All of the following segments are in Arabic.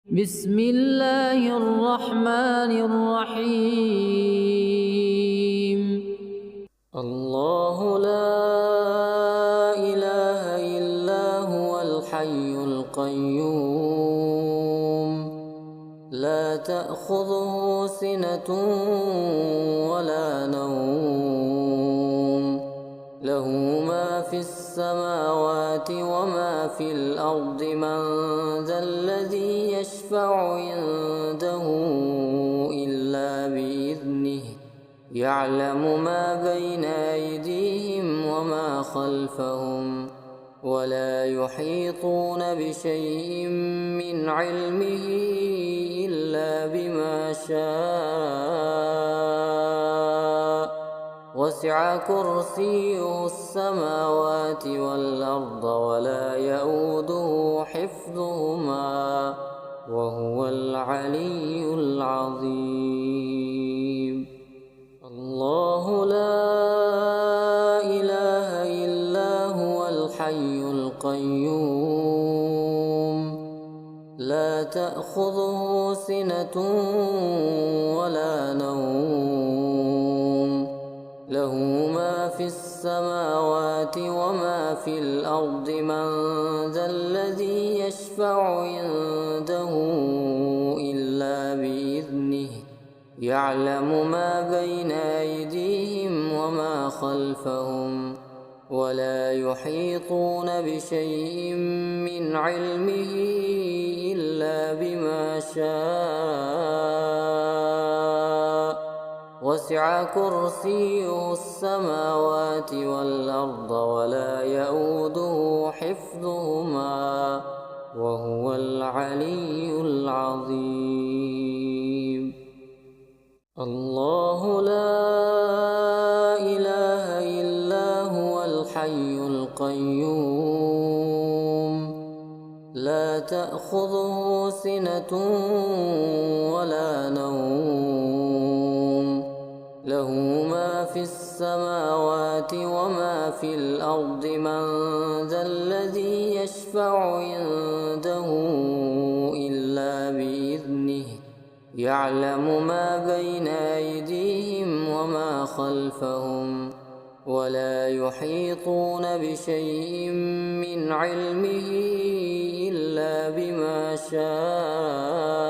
بسم الله الرحمن الرحيم. الله لا إله إلا هو الحي القيوم لا تأخذه سنة ولا نوم له ما في السماوات وما في الأرض من ذا الذي يشفع عنده إلا بإذنه يعلم ما بين أيديهم وما خلفهم ولا يحيطون بشيء من علمه إلا بما شاء وسع كرسيه السماوات والأرض ولا يئوده حفظهما وهو العلي العظيم. الله لا إله إلا هو الحي القيوم لا تأخذه سنة ولا نوم له ما في السماوات وما في الأرض من ذا الذي يشفع عنده إلا بإذنه يعلم ما بين أيديهم وما خلفهم ولا يحيطون بشيء من علمه إلا بما شاء وسع كرسيه السماوات والأرض ولا يئوده حفظهما وهو العلي العظيم. الله لا إله إلا هو الحي القيوم لا تأخذه سنة ولا نوم له ما في السماوات وما في الأرض من ذا الذي يشفع عنده إلا بإذنه يعلم ما بين أيديهم وما خلفهم ولا يحيطون بشيء من علمه إلا بما شاء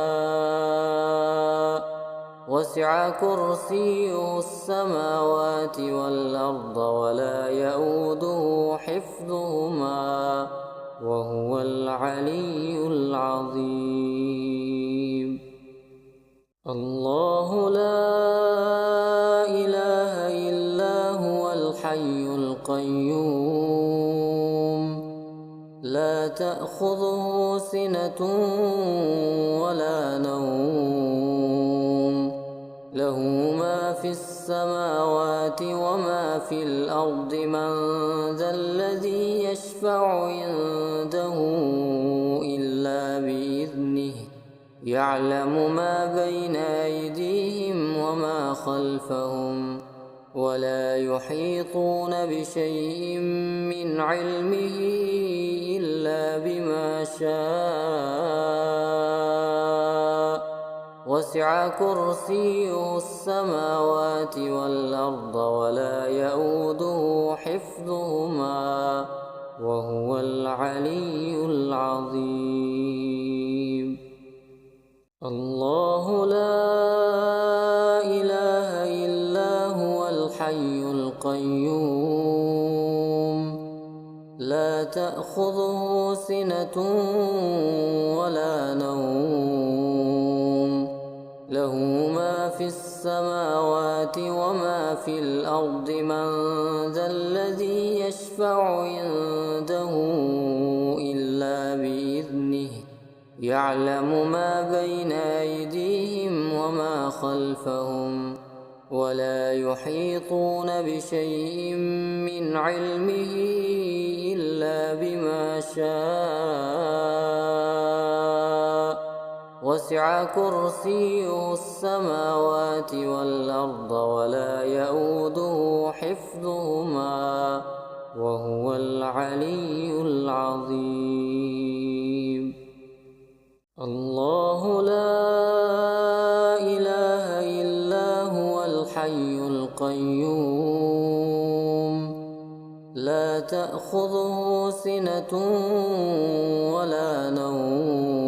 وسع كرسيه السماوات والأرض ولا يئوده حفظهما وهو العلي العظيم. الله لا إله إلا هو الحي القيوم لا تأخذه سنة ولا نوم له ما في السماوات وما في الأرض من ذا الذي يشفع عنده إلا بإذنه يعلم ما بين أيديهم وما خلفهم ولا يحيطون بشيء من علمه إلا بما شاء وسع كرسيه السماوات والأرض ولا يئوده حفظهما وهو العلي العظيم. الله لا إله إلا هو الحي القيوم لا تأخذه سنة ولا نوم له ما في السماوات وما في الأرض من ذا الذي يشفع عنده إلا بإذنه يعلم ما بين أيديهم وما خلفهم ولا يحيطون بشيء من علمه إلا بما شاء وسع كرسيه السماوات والأرض ولا يئوده حفظهما وهو العلي العظيم. الله تأخذه سنة ولا نوم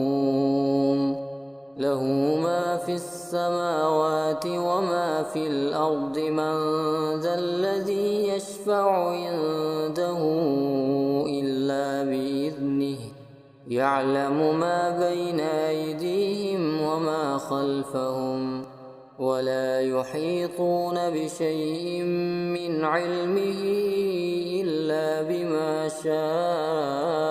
له ما في السماوات وما في الأرض من ذا الذي يشفع عنده إلا بإذنه يعلم ما بين أيديهم وما خلفهم ولا يحيطون بشيء من علمه إلا بما شاء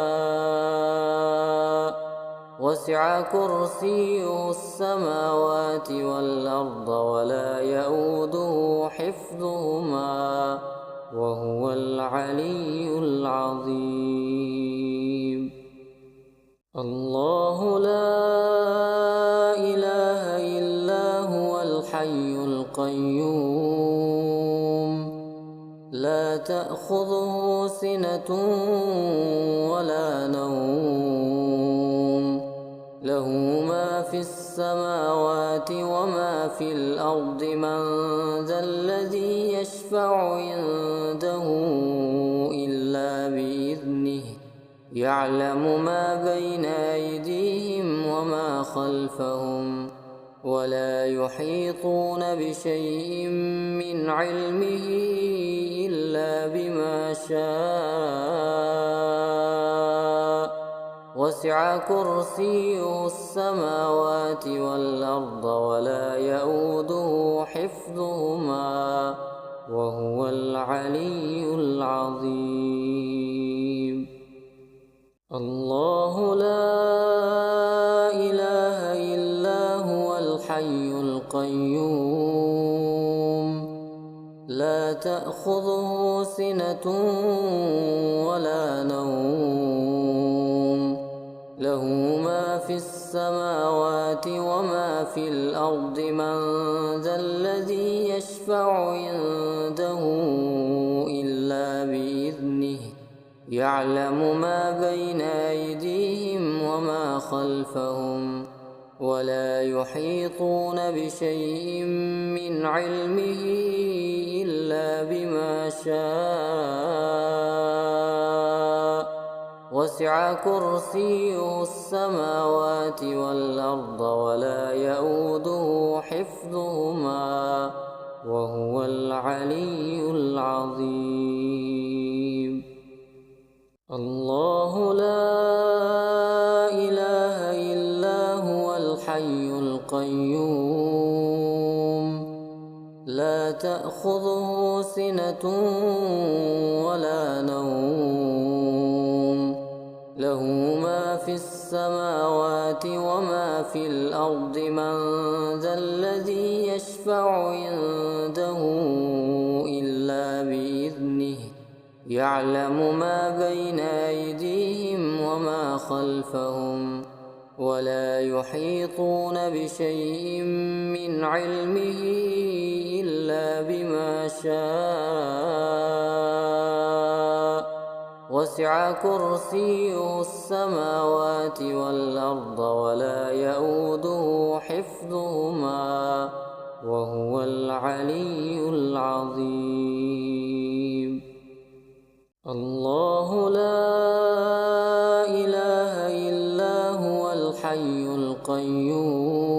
وسع كرسيه السماوات والأرض ولا يئوده حفظهما وهو العلي العظيم. الله لا إله إلا هو الحي القيوم لا تأخذه سنة ولا نوم له ما في السماوات وما في الأرض من ذا الذي يشفع عنده إلا بإذنه يعلم ما بين أيديهم وما خلفهم ولا يحيطون بشيء من علمه إلا بما شاء وسع كرسيه السماوات والأرض ولا يئوده حفظهما وهو العلي العظيم. الله لا إله إلا هو الحي القيوم لا تأخذه سنة ولا نوم له ما في السماوات وما في الأرض من ذا الذي يشفع عنده إلا بإذنه يعلم ما بين أيديهم وما خلفهم ولا يحيطون بشيء من علمه إلا بما شاء وسع كرسيه السماوات والأرض ولا يئوده حفظهما وهو العلي العظيم. الله لا إله إلا هو الحي القيوم لا تأخذه سنة ولا نوم له ما في السماوات وما في الأرض من ذا الذي يشفع عنده إلا بإذنه يعلم ما بين أيديهم وما خلفهم ولا يحيطون بشيء من علمه إلا بما شاء وسع كرسيه السماوات والأرض ولا يئوده حفظهما وهو العلي العظيم. الله لا إله إلا هو الحي القيوم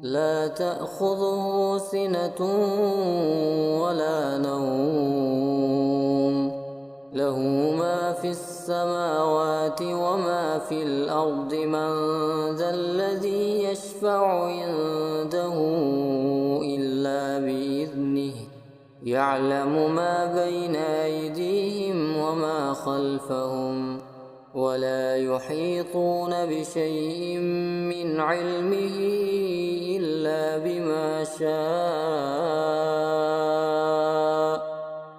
لا تأخذه سنة ولا نوم له ما في السماوات وما في الأرض من ذا الذي يشفع عنده إلا بإذنه يعلم ما بين أيديهم وما خلفهم ولا يحيطون بشيء من علمه إلا بما شاء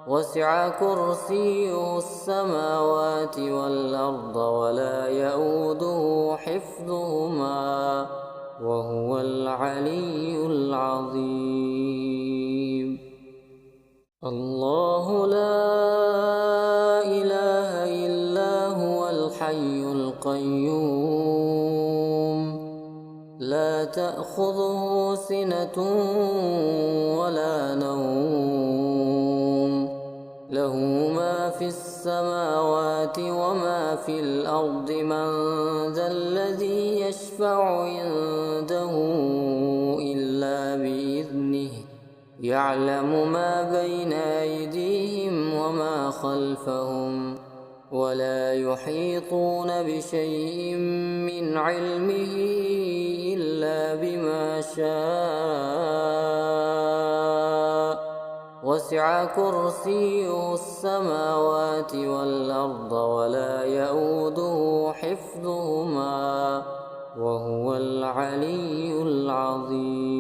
وسع كرسيه السماوات والأرض ولا يئوده حفظهما وهو العلي العظيم. الله لا إله إلا هو الحي القيوم لا تأخذه سنة ولا نوم له ما في السماوات وما في الأرض من ذا الذي يشفع عنده إلا بإذنه يعلم ما بين أيديهم وما خلفهم ولا يحيطون بشيء من علمه إلا بما شاء وسع كرسيه السماوات والأرض ولا يئوده حفظهما وهو العلي العظيم.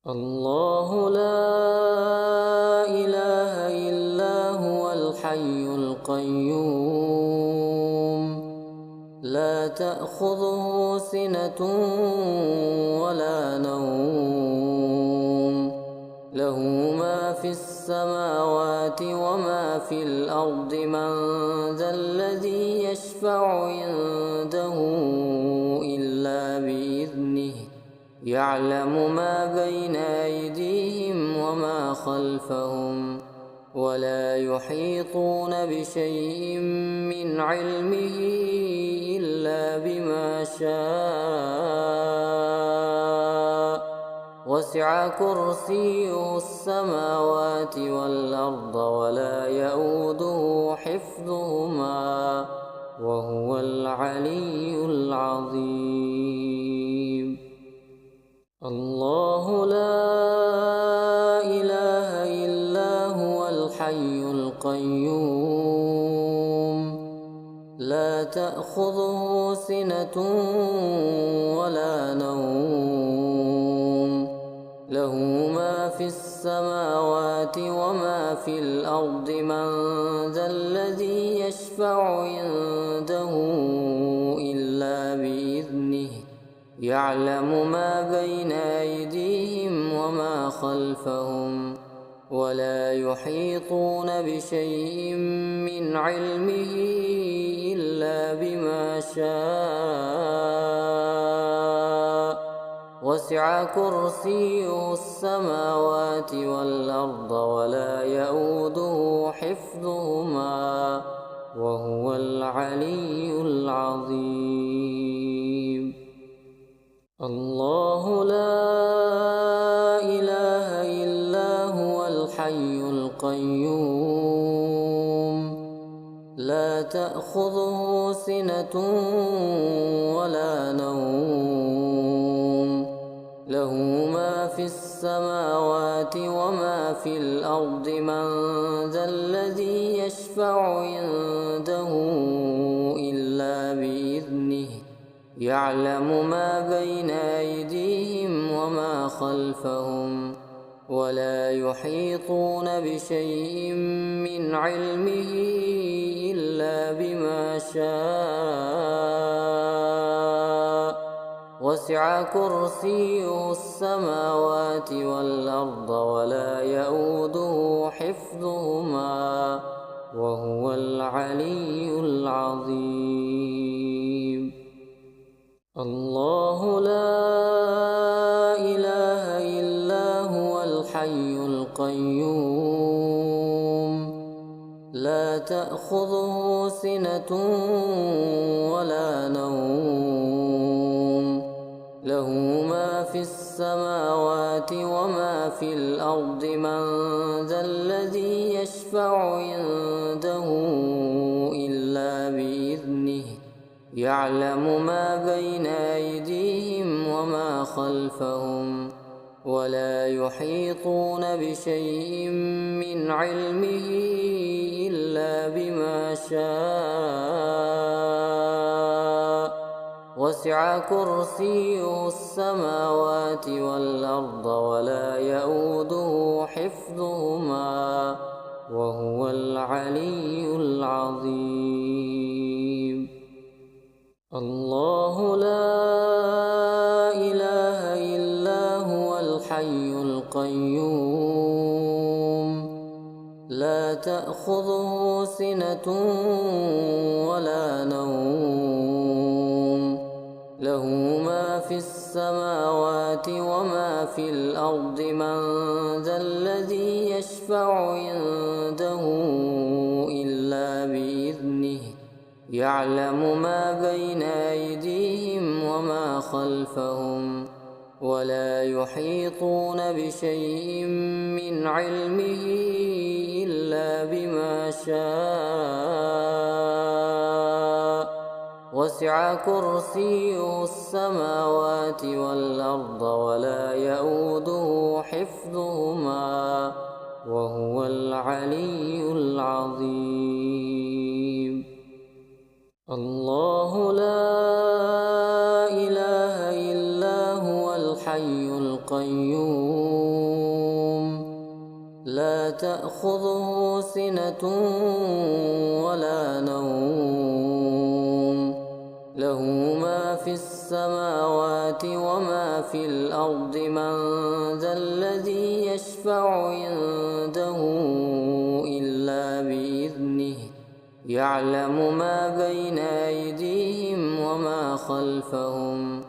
الله لا إله إلا هو الحي القيوم لا تأخذه سنة ولا نوم له ما في السماوات وما في الأرض من ذا الذي يشفع عنده إلا بإذنه يعلم ما بين أيديهم وما خلفهم ولا يحيطون بشيء من علمه إلا بما شاء وسع كرسيه السماوات والأرض ولا يئوده حفظهما وهو العلي العظيم. الله لا إله إلا هو الحي القيوم لا تأخذه سنة ولا نوم له ما في السماوات وما في الأرض من ذا الذي يشفع عنده إلا بإذنه يعلم ما بين أيديهم وما خلفهم ولا يحيطون بشيء من علمه إلا بما شاء وسع كرسيه السماوات والأرض ولا يئوده حفظهما وهو العلي العظيم. الله لا إله إلا هو الحي القيوم لا تأخذه سنة ولا نوم له ما في السماوات وما في الأرض من ذا الذي يشفع عنده إلا بإذنه يعلم ما بين أيديهم وما خلفهم ولا يحيطون بشيء من علمه إلا بما شاء وسع كرسيه السماوات والأرض ولا يئوده حفظهما وهو العلي العظيم. الله لا إله إلا هو الحي القيوم لا تأخذه سنة ولا نوم له ما في السماوات وما في الأرض من ذا الذي يشفع عنده إلا بإذنه يعلم ما بين أيديهم وما خلفهم ولا يحيطون بشيء من علمه إلا بما شاء وسع كرسيه السماوات والأرض ولا يئوده حفظهما وهو العلي العظيم. الله لا إله إلا هو الحي القيوم لا تأخذه سنة ولا نوم له ما في السماوات وما في الأرض من ذا الذي يشفع عنده إلا بإذنه يعلم ما بين أيديهم وما خلفهم ولا يحيطون بشيء من علمه إلا بما شاء وسع كرسيه السماوات والأرض ولا يئوده حفظهما وهو العلي العظيم. الله لا إله إلا هو الحي القيوم لا تأخذه سنة ولا نوم له ما في السماوات وما في الأرض من ذا الذي يشفع عنده إلا بإذنه يعلم ما بين أيديهم وما خلفهم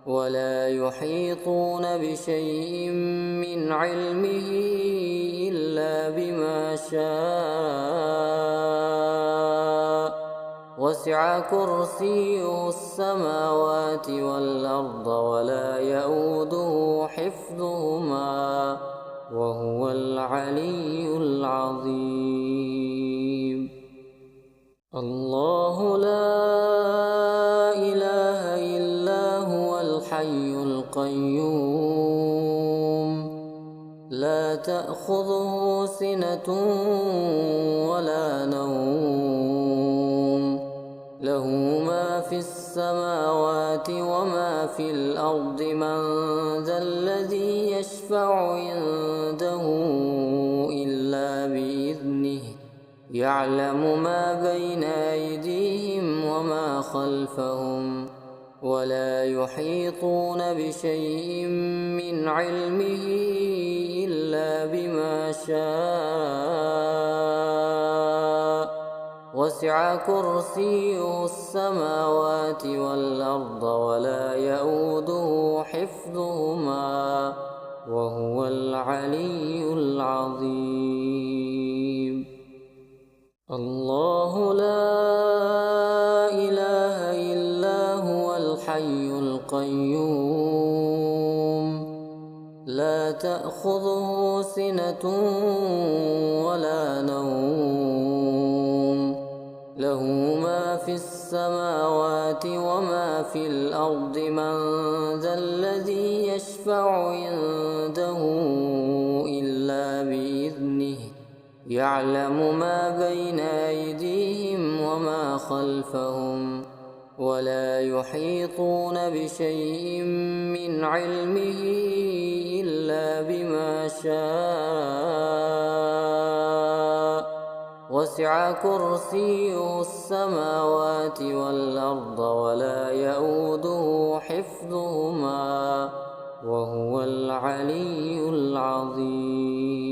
ولا يحيطون بشيء من علمه إلا بما شاء وسع كرسيه السماوات والأرض ولا يئوده حفظهما وهو العلي العظيم. الله لا إله إلا هو الحي القيوم لا تأخذه سنة ولا نوم له ما في السماوات وما في الأرض من ذا الذي يشفع عنده إلا بإذنه يعلم ما بين أيديهم وما خلفهم ولا يحيطون بشيء من علمه إلا بما شاء وسع كرسيه السماوات والأرض ولا يئوده حفظهما وهو العلي العظيم. الله لا إله إلا هو الحي القيوم لا تأخذه سنة ولا نوم له ما في السماوات وما في الأرض من ذا الذي يشفع عنده إلا بإذنه يعلم ما بين أيديهم وما خلفهم ولا يحيطون بشيء من علمه إلا بما شاء وسع كرسيه السماوات والأرض ولا يئوده حفظهما وهو العلي العظيم.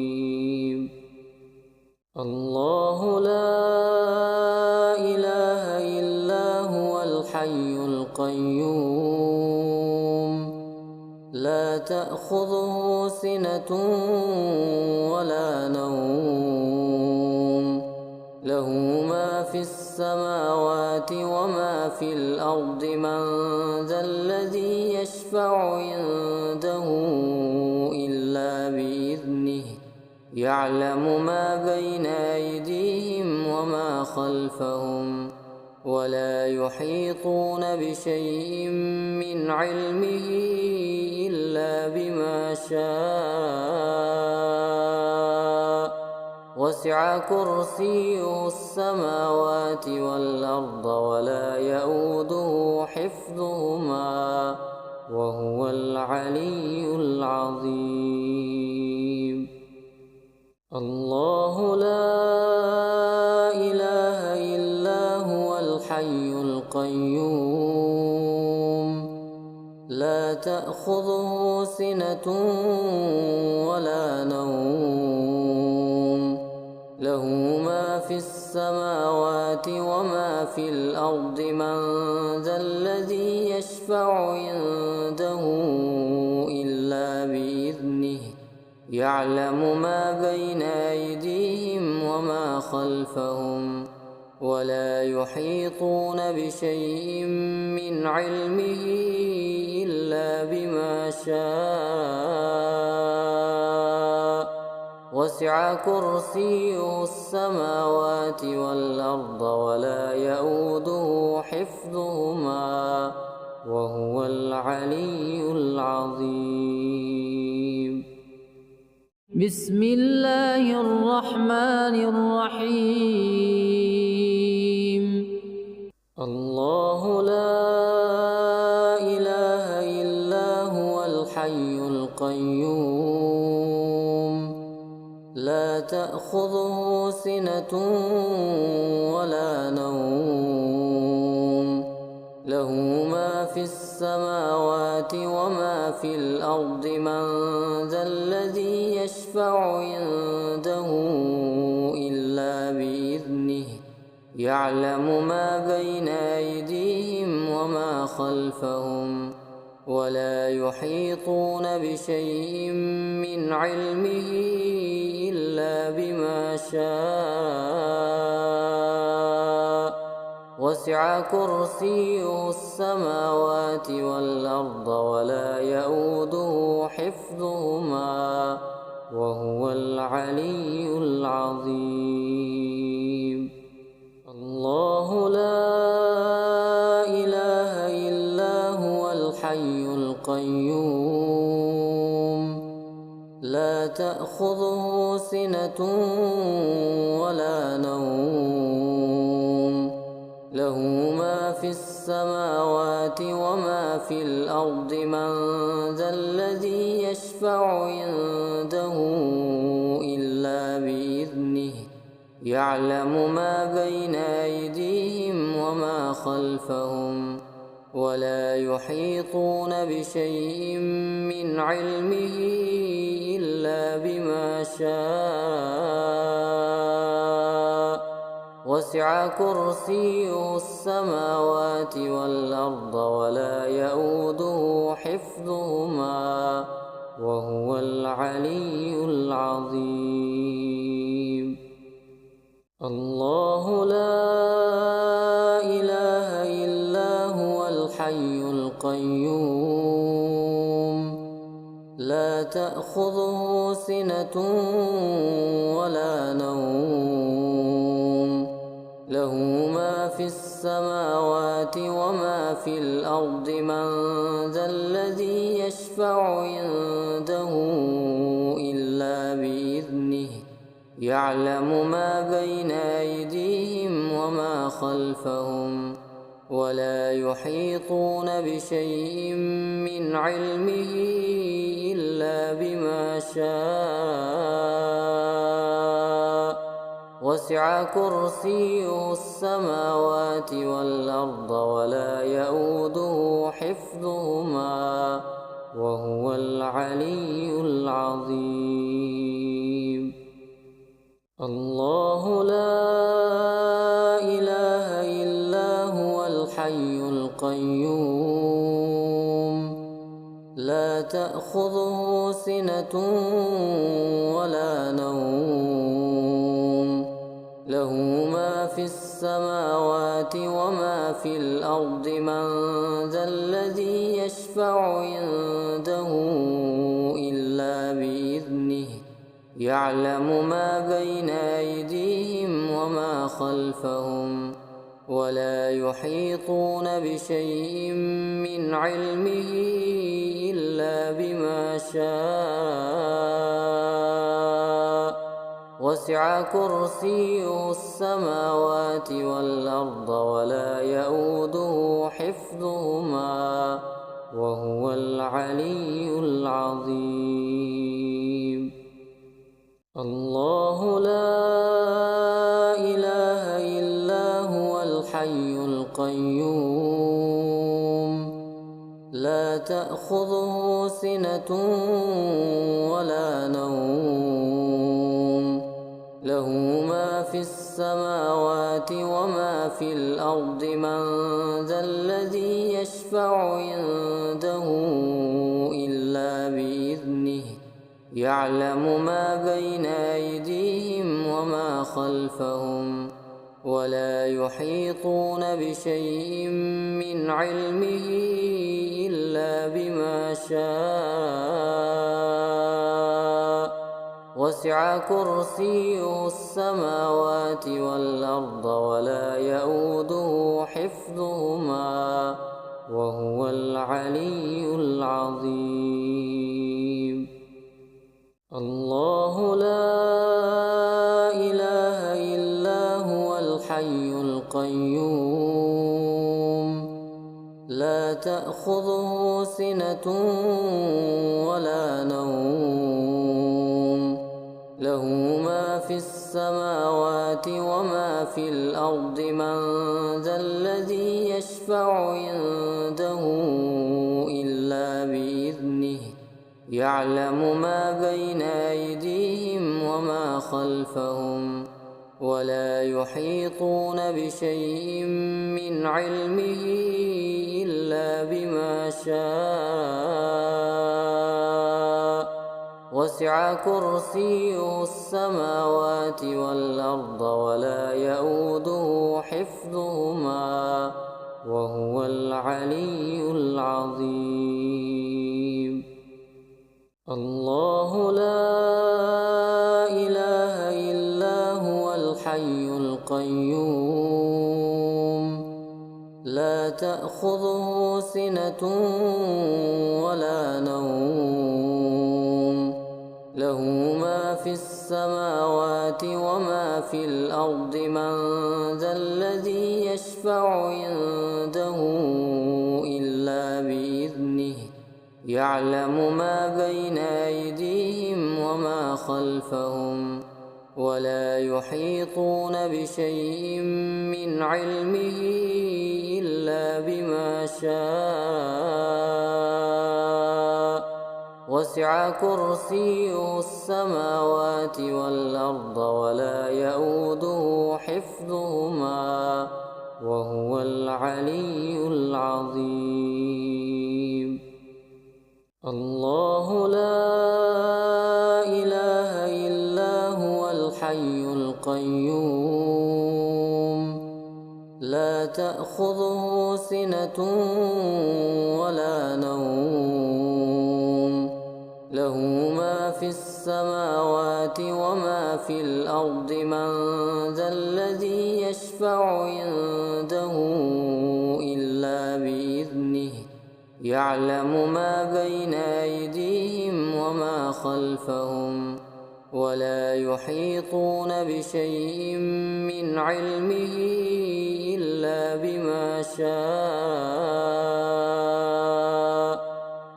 الله لا إله إلا هو الحي القيوم لا تأخذه سنة ولا نوم له ما في السماوات وما في الأرض من ذا الذي يشفع عنده إلا بإذنه يعلم ما بين أيديهم وما خلفهم ولا يحيطون بشيء من علمه إلا بما شاء وسع كرسيه السماوات والأرض ولا يئوده حفظهما وهو العلي العظيم. الله لا إله إلا هو الحي القيوم لا تأخذه سنة ولا نوم له ما في السماوات وما في الأرض من ذا الذي يشفع عنده يعلم ما بين أيديهم وما خلفهم ولا يحيطون بشيء من علمه إلا بما شاء وسع كرسيه السماوات والأرض ولا يئوده حفظهما وهو العلي العظيم. بسم الله الرحمن الرحيم. الله لا إله إلا هو الحي القيوم لا تأخذه سنة ولا نوم له ما في السماوات وما في الأرض من ذا الذي يشفع عنده إلا بإذنه يعلم ما بين أيديهم وما خلفهم ولا يحيطون بشيء من علمه إلا بما شاء وسع كرسيه السماوات والأرض ولا يئوده حفظهما وهو العلي العظيم. الله لا إله إلا هو الحي القيوم لا تأخذه سنة ولا نوم له ما في السماوات وما في الأرض من ذا الذي يشفع عنده إلا بإذنه يعلم ما بين أيديهم وما خلفهم ولا يحيطون بشيء من علمه إلا بما شاء وسع كرسيه السماوات والأرض ولا يئوده حفظهما وهو العلي العظيم. الله لا إله إلا هو الحي القيوم لا تأخذه سنة ولا نوم له ما في السماوات وما في الأرض من ذا الذي يشفع عنده إلا بإذنه يعلم ما بين أيديهم وما خلفهم ولا يحيطون بشيء من علمه إلا بما شاء وسع كرسيه السماوات والأرض ولا يئوده حفظهما وهو العلي العظيم. الله لا إله إلا هو الحي القيوم لا تأخذه سنة ولا نوم له ما في السماوات وما في الأرض من ذا الذي يشفع عنده إلا بإذنه يعلم ما بين أيديهم وما خلفهم ولا يحيطون بشيء من علمه إلا بما شاء وسع كرسيه السماوات والأرض ولا يئوده حفظهما وهو العلي العظيم. الله لا إله إلا هو الحي القيوم لا تأخذه سنة ولا نوم له ما في السماوات وما في الأرض من ذا الذي يشفع عنده إلا بإذنه يعلم ما بين أيديهم وما خلفهم ولا يحيطون بشيء من علمه إلا بما شاء وسع كرسيه السماوات والأرض ولا يئوده حفظهما وهو العلي العظيم. الله لا إله إلا هو الحي القيوم لا تأخذه سنة ولا نوم له ما في السماوات وما في الأرض من ذا الذي يشفع عنده إلا بإذنه يعلم ما بين أيديهم وما خلفهم ولا يحيطون بشيء من علمه إلا بما شاء وسع كرسيه السماوات والأرض ولا يئوده حفظهما وهو العلي العظيم. الله لا إله إلا هو الحي القيوم لا تأخذه سنة ولا نوم له ما في السماوات وما في الأرض من ذا الذي يشفع عنده إلا بإذنه يعلم ما بين أيديهم وما خلفهم ولا يحيطون بشيء من علمه إلا بما شاء وسع كرسيه السماوات والأرض ولا يئوده حفظهما وهو العلي العظيم. الله لا إله إلا هو الحي القيوم لا تأخذه سنة ولا نوم له ما في السماوات وما في الأرض من ذا الذي يشفع عنده إلا بإذنه يعلم ما بين أيديهم وما خلفهم ولا يحيطون بشيء من علمه إلا بما شاء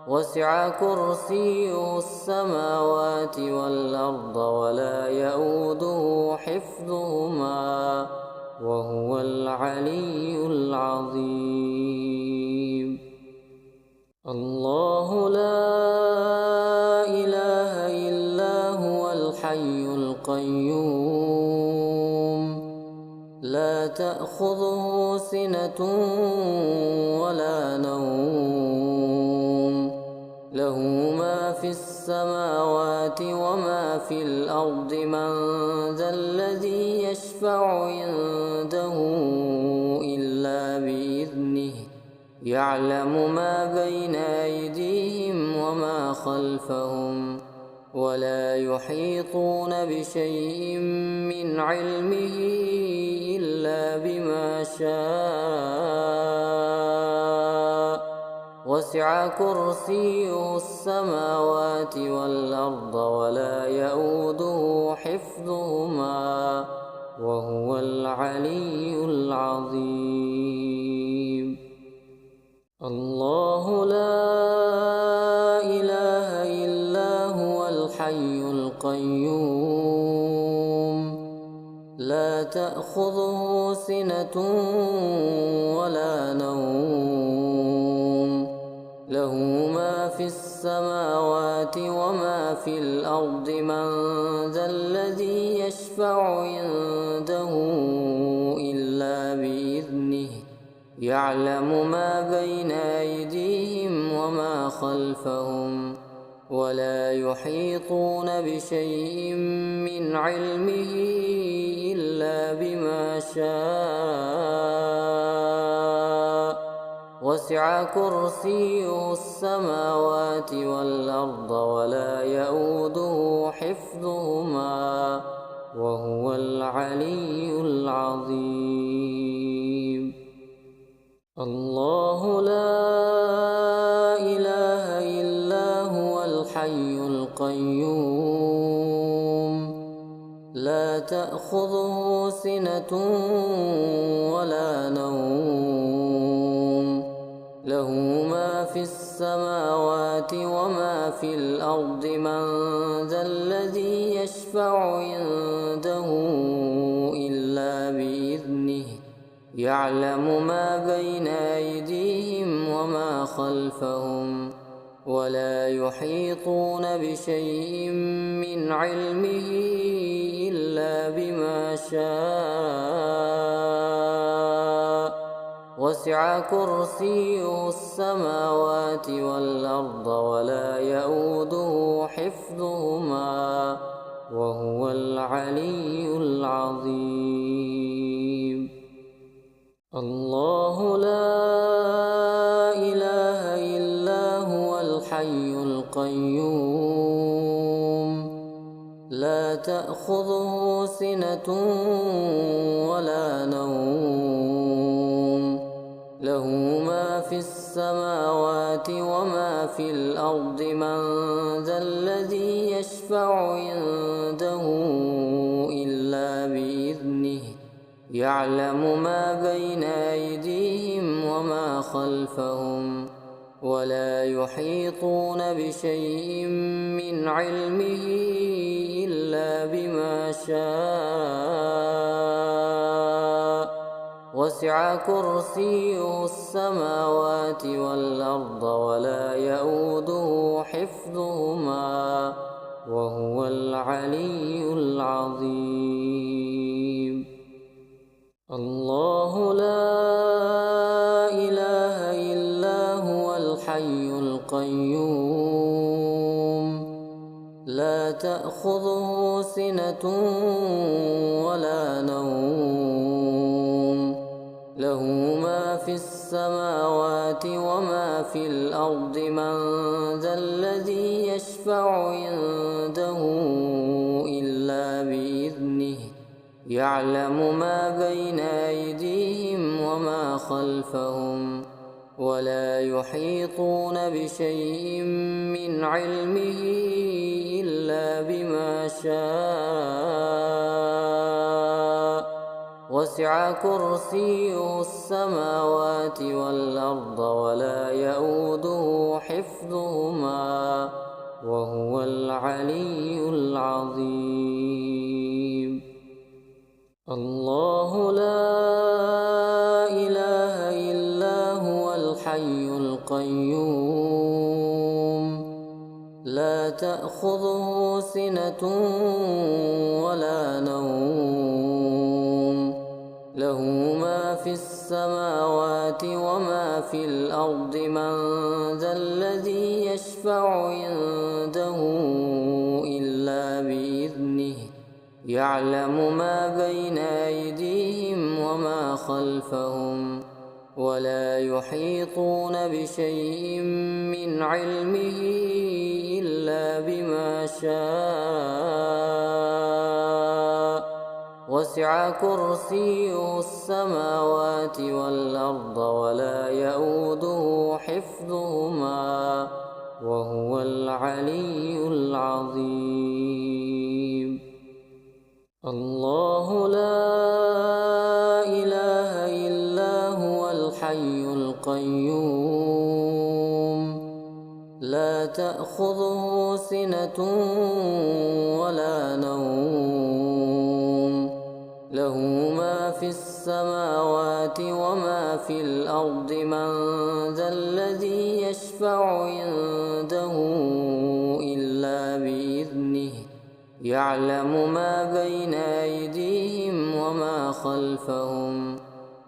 وسع كرسيه السماوات والأرض ولا يئوده حفظهما وهو العلي العظيم. الله لا إله إلا هو الحي القيوم لا تأخذه سنة ولا نوم له ما في السماوات وما في الأرض من ذا الذي يشفع عنده إلا بإذنه يعلم ما بين أيديهم وما خلفهم ولا يحيطون بشيء من علمه إلا بما شاء وسع كرسيه السماوات والأرض ولا يئوده حفظهما وهو العلي العظيم. الله لا إله إلا هو الحي القيوم لا تأخذه سنة ولا نوم له ما في السماوات وما في الأرض من ذا الذي يشفع عنده إلا بإذنه يعلم ما بين أيديهم وما خلفهم ولا يحيطون بشيء من علمه إلا بما شاء. وسع كرسيه السماوات والأرض ولا يئوده حفظهما وهو العلي العظيم. الله لا إله إلا هو الحي القيوم لا تأخذه سنة ولا نوم له ما في السماوات وما في الأرض من ذا الذي يشفع عنده إلا بإذنه يعلم ما بين أيديهم وما خلفهم ولا يحيطون بشيء من علمه إلا بما شاء. وسع كرسيه السماوات والأرض ولا يئوده حفظهما وهو العلي العظيم. الله لا إله إلا هو الحي القيوم لا تأخذه سنة ولا نوم له ما في السماوات وما في الأرض من ذا الذي يشفع عنده إلا بإذنه يعلم ما بين أيديهم وما خلفهم ولا يحيطون بشيء من علمه إلا بما شاء. وسع كرسيه السماوات والأرض ولا يئوده حفظهما وهو العلي العظيم. الله لا إله إلا هو الحي القيوم لا تأخذه سنة ولا نوم له ما في السماوات وما في الأرض من ذا الذي يشفع عنده إلا بإذنه يعلم ما بين أيديهم وما خلفهم ولا يحيطون بشيء من علمه إلا بما شاء. وسع كرسيه السماوات والأرض ولا يئوده حفظهما وهو العلي العظيم. الله لا إله إلا هو الحي القيوم لا تأخذه سنة ولا نوم له ما في السماوات وما في الأرض من ذا الذي يشفع عنده إلا بإذنه يعلم ما بين أيديهم وما خلفهم ولا يحيطون بشيء من علمه إلا بما شاء. وسع كرسيه السماوات والأرض ولا يئوده حفظهما وهو العلي العظيم. الله لا إله إلا هو الحي القيوم لا تأخذه سنة ولا نوم له ما في السماوات وما في الأرض من ذا الذي يشفع عنده إلا بإذنه يعلم ما بين أيديهم وما خلفهم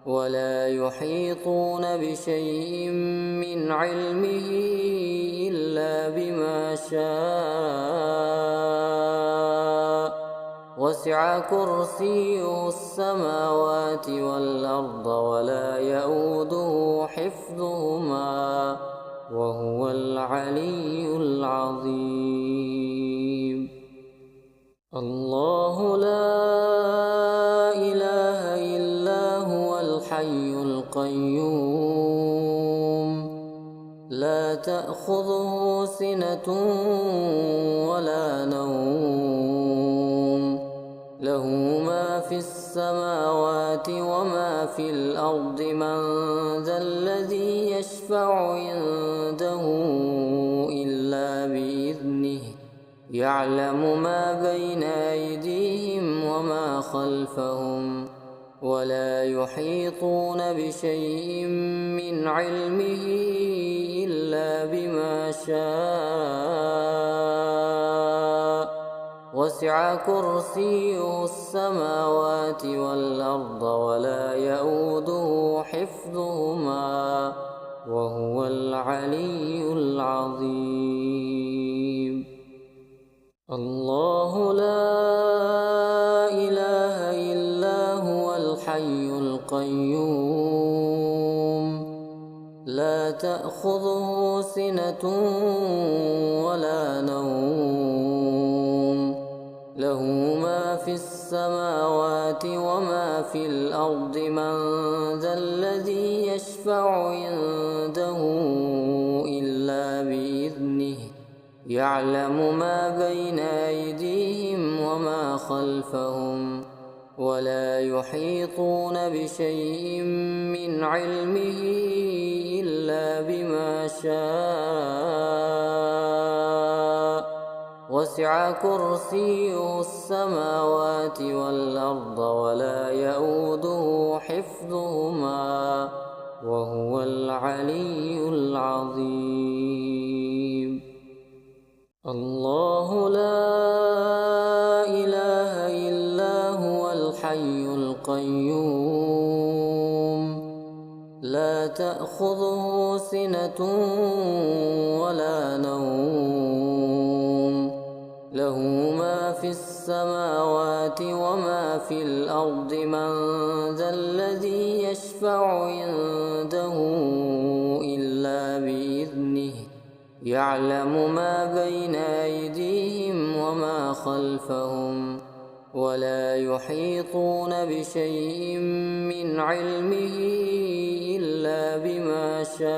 ولا يحيطون بشيء من علمه إلا إلا بما شاء وسع كرسيه السماوات والأرض ولا يئوده حفظهما وهو العلي العظيم. الله لا إله إلا هو الحي القيوم لا تأخذه سنة ولا نوم له ما في السماوات وما في الأرض من ذا الذي يشفع عنده إلا بإذنه يعلم ما بين أيديهم وما خلفهم ولا يحيطون بشيء من علمه إلا بما شاء وسع كرسيه السماوات والأرض ولا يئوده حفظهما وهو العلي العظيم. الله لا إله إلا هو الحي القيوم لا تأخذه سنة ولا نوم له ما في السماوات وما في الأرض من ذا الذي يشفع عنده إلا بإذنه يعلم ما بين أيديهم وما خلفهم ولا يحيطون بشيء من علمه إلا بما شاء وسع كرسيه السماوات والأرض ولا يئوده حفظهما وهو العلي العظيم. الله لا إله إلا هو الحي القيوم لا تأخذه سنة ولا نوم له ما في السماوات وما في الأرض من ذا الذي يشفع عنده إلا بإذنه يعلم ما بين أيديهم وما خلفهم ولا يحيطون بشيء من علمه إلا بما شاء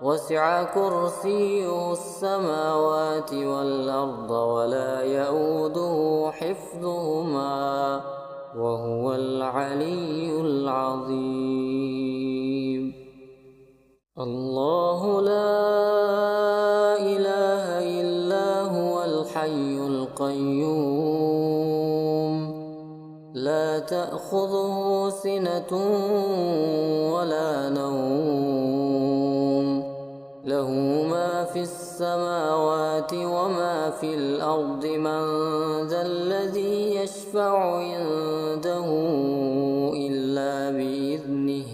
وسع كرسيه السماوات والأرض ولا يئوده حفظهما وهو العلي العظيم. الله لا إله إلا هو الحي القيوم لا تأخذه سنة ولا نوم له ما في السماوات وما في الأرض من ذا الذي يشفع عنده إلا بإذنه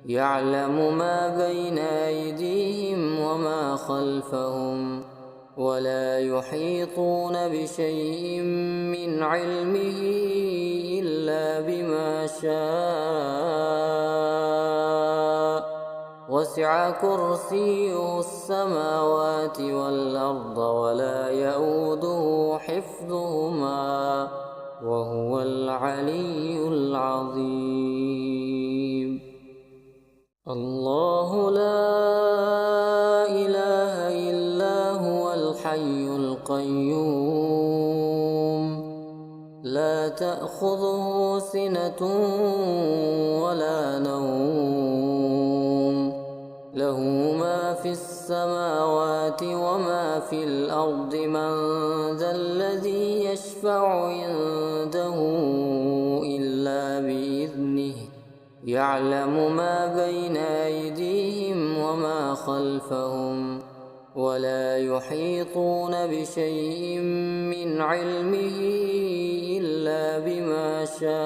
يعلم ما بين أيديهم وما خلفهم ولا يحيطون بشيء من علمه إلا بما شاء وسع كرسيه السماوات والأرض ولا يئوده حفظهما وهو العلي العظيم. الله لا إله إلا هو الحي القيوم لا تأخذه سنة ولا نوم له ما في السماوات وما في الأرض من ذا الذي يشفع عنده إلا بإذنه يعلم ما بين أيديهم وما خلفهم ولا يحيطون بشيء من علمه إلا بما شاء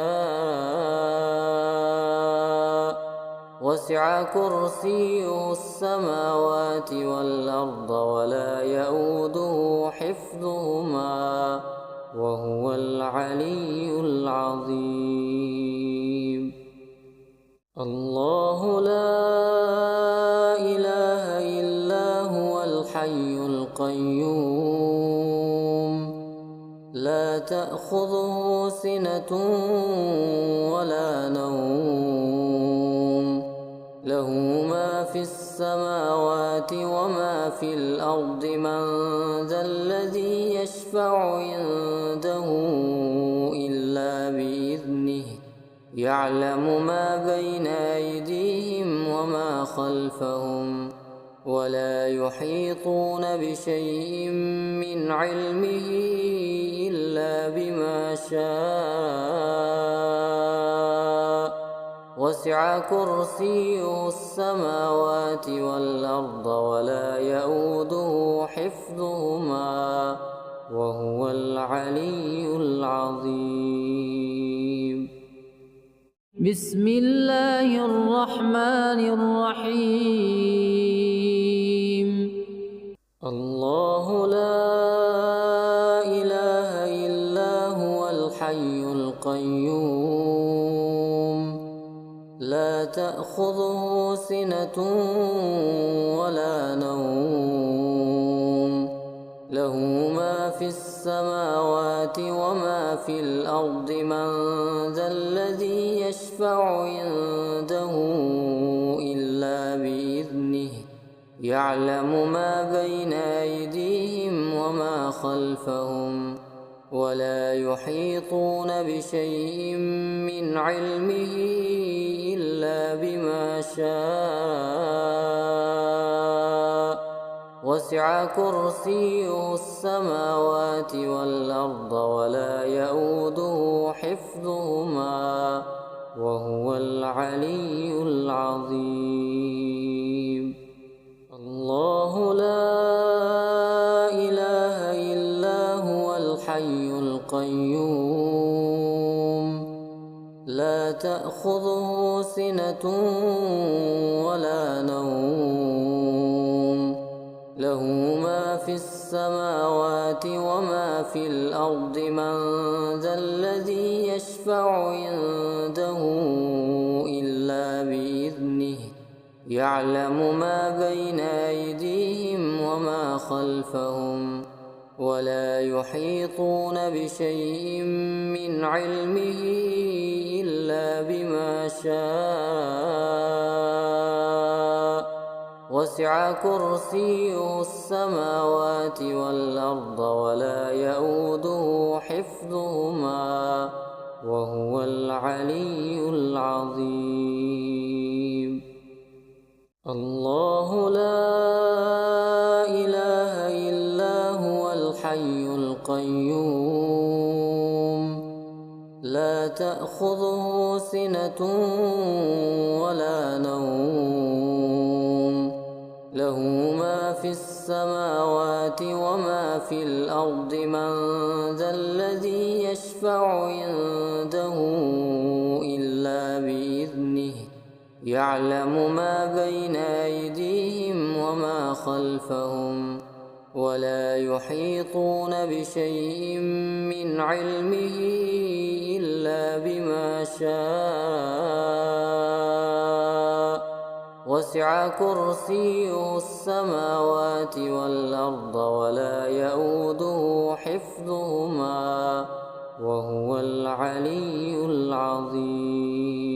وسع كرسيه السماوات والأرض ولا يئوده حفظهما وهو العلي العظيم. الله لا إله إلا هو الحي القيوم لا تأخذه سنة ولا نوم له ما في السماوات وما في الأرض من ذا الذي يشفع عنده إلا بإذنه يعلم ما بين أيديهم وما خلفهم ولا يحيطون بشيء من علمه إلا بما شاء وسع كرسيه السماوات والأرض ولا يئوده حفظهما وهو العلي العظيم. بسم الله الرحمن الرحيم. الله لا إله إلا هو الحي القيوم لا تأخذه سنة ولا نوم له ما في السماوات وما في الأرض من ذا الذي يشفع عنده إلا بإذنه يعلم ما بين أيديهم وما خلفهم ولا يحيطون بشيء من علمه إلا بما شاء وسع كرسيه السماوات والأرض ولا يئوده حفظهما وهو العلي العظيم. الله لا إله إلا هو الحي القيوم لا تأخذه سنة ولا نوم له ما في السماوات وما في الأرض من ذا الذي يشفع عنده إلا بإذنه يعلم ما بين أيديهم وما خلفهم ولا يحيطون بشيء من علمه إلا بما شاء وسع كرسيه السماوات والأرض ولا يئوده حفظهما وهو العلي العظيم. الله لا إله إلا هو الحي القيوم لا تأخذه سنة ولا نوم له ما في السماوات وما في الأرض من ذا الذي يشفع عنده إلا بإذنه يعلم ما بين أيديهم وما خلفهم ولا يحيطون بشيء من علمه إلا بما شاء وسع كرسيه السماوات والأرض ولا يئوده حفظهما وهو العلي العظيم.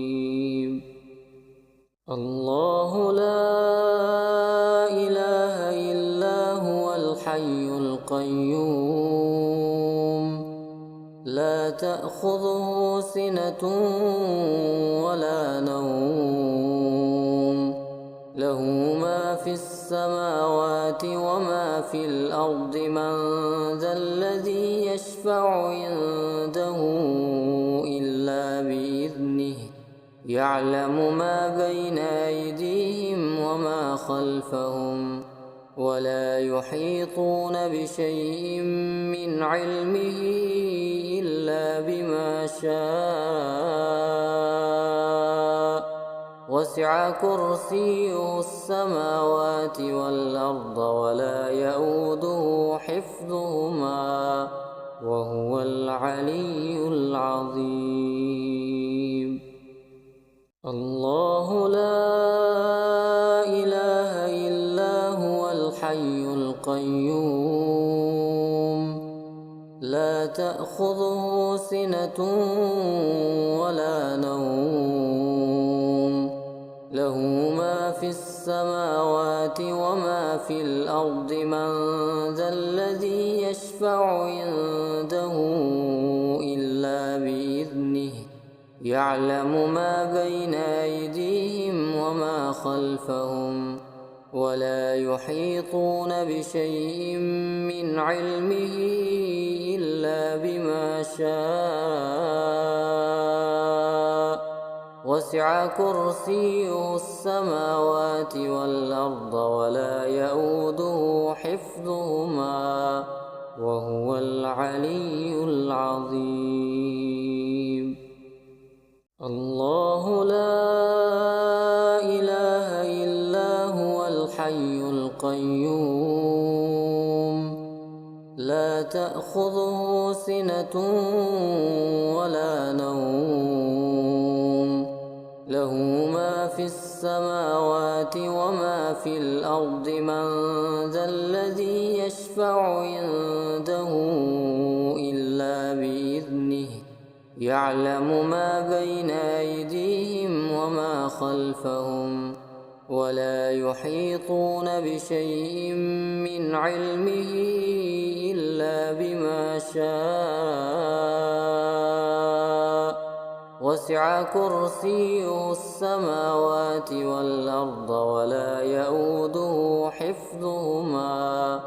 الله لا إله إلا هو الحي القيوم لا تأخذه سنة ولا نوم له ما في السماوات وما في الأرض من ذا الذي يشفع عنده إلا بإذنه يعلم ما بين أيديهم وما خلفهم ولا يحيطون بشيء من علمه إلا بما شاء وسع كرسيه السماوات والأرض ولا يئوده حفظهما وهو العلي العظيم. الله لا إله إلا هو الحي القيوم لا تأخذه سنة ولا نوم له ما في السماوات وما في الأرض من ذا الذي يشفع عنده إلا بإذنه يعلم ما بين أيديهم وما خلفهم ولا يحيطون بشيء من علمه إلا بما شاء وسع كرسيه السماوات والأرض ولا يئوده حفظهما وهو العلي العظيم. الله لا إله إلا هو الحي القيوم لا تأخذه سنة ولا نوم له ما في السماوات وما في الأرض من ذا الذي يشفع عنده إلا بإذنه يعلم ما بين أيديهم وما خلفهم ولا يحيطون بشيء من علمه إلا بما شاء وسع كرسيه السماوات والأرض ولا يئوده حفظهما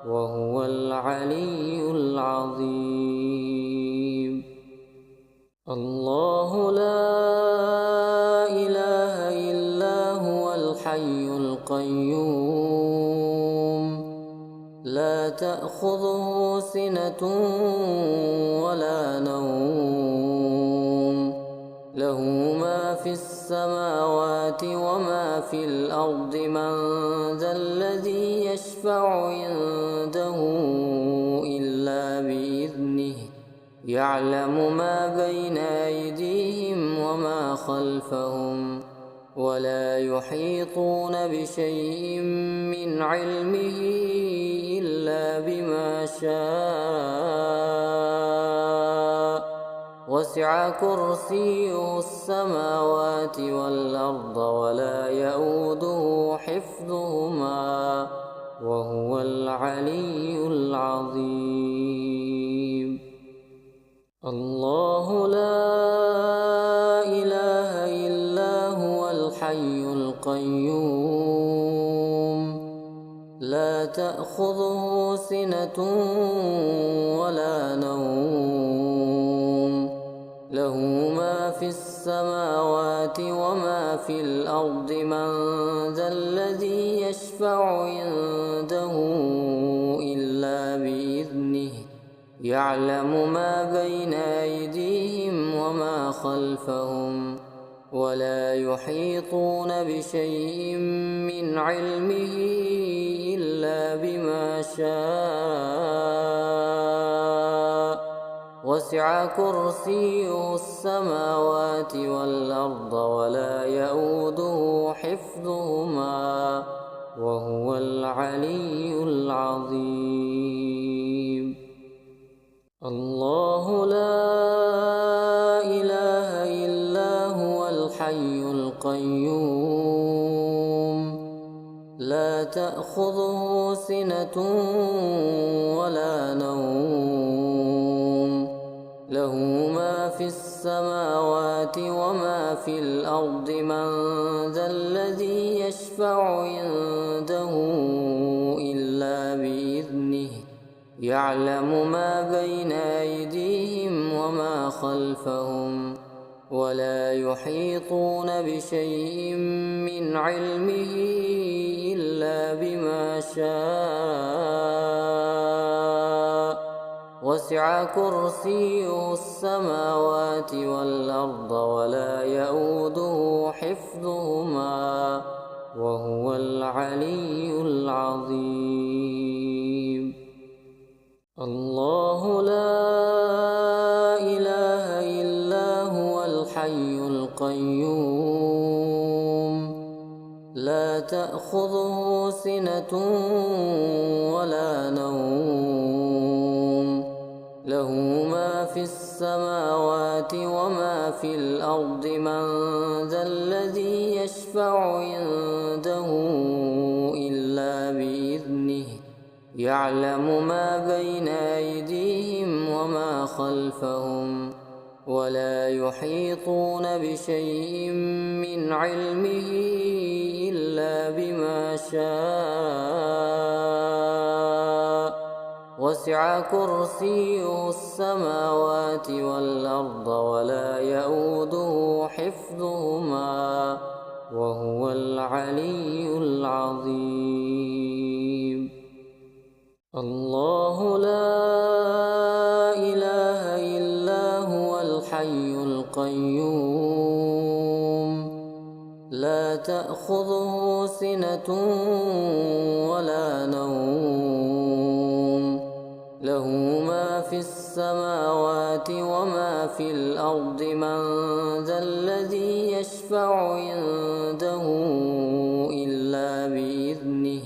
وهو العلي العظيم. الله لا إله إلا هو الحي القيوم لا تأخذه سنة ولا نوم له ما في السماوات وما في الأرض من ذا الذي يشفع عنده إلا بإذنه يعلم ما بين أيديهم وما خلفهم ولا يحيطون بشيء من علمه إلا بما شاء وسع كرسيه السماوات والأرض ولا يئوده حفظهما وهو العلي العظيم. الله لا إله إلا هو الحي القيوم لا تأخذه سنة ولا نوم له ما في السماوات وما في الأرض من ذا الذي يشفع عنده إلا بإذنه يعلم ما بين أيديهم وما خلفهم ولا يحيطون بشيء من علمه إلا بما شاء وسع كرسيه السماوات والأرض ولا يئوده حفظهما وهو العلي العظيم. الله لا إله إلا هو الحي القيوم لا تأخذه سنة ولا نوم له ما في السماوات وما في الأرض من ذا الذي يشفع عنده إلا بإذنه يعلم ما بين أيديهم وما خلفهم ولا يحيطون بشيء من علمه إلا بما شاء وسع وسع كرسيه السماوات والأرض ولا يئوده حفظهما وهو العلي العظيم. الله لا إله إلا هو الحي القيوم لا تأخذه سنة ولا نوم له ما في السماوات وما في الأرض من ذا الذي يشفع عنده إلا بإذنه يعلم ما بين أيديهم وما خلفهم ولا يحيطون بشيء من علمه إلا بما شاء وسع كرسيه السماوات والأرض ولا يئوده حفظهما وهو العلي العظيم. الله لا إله إلا هو الحي القيوم لا تأخذه سنة ولا نوم له ما في السماوات وما في الأرض من ذا الذي يشفع عنده إلا بإذنه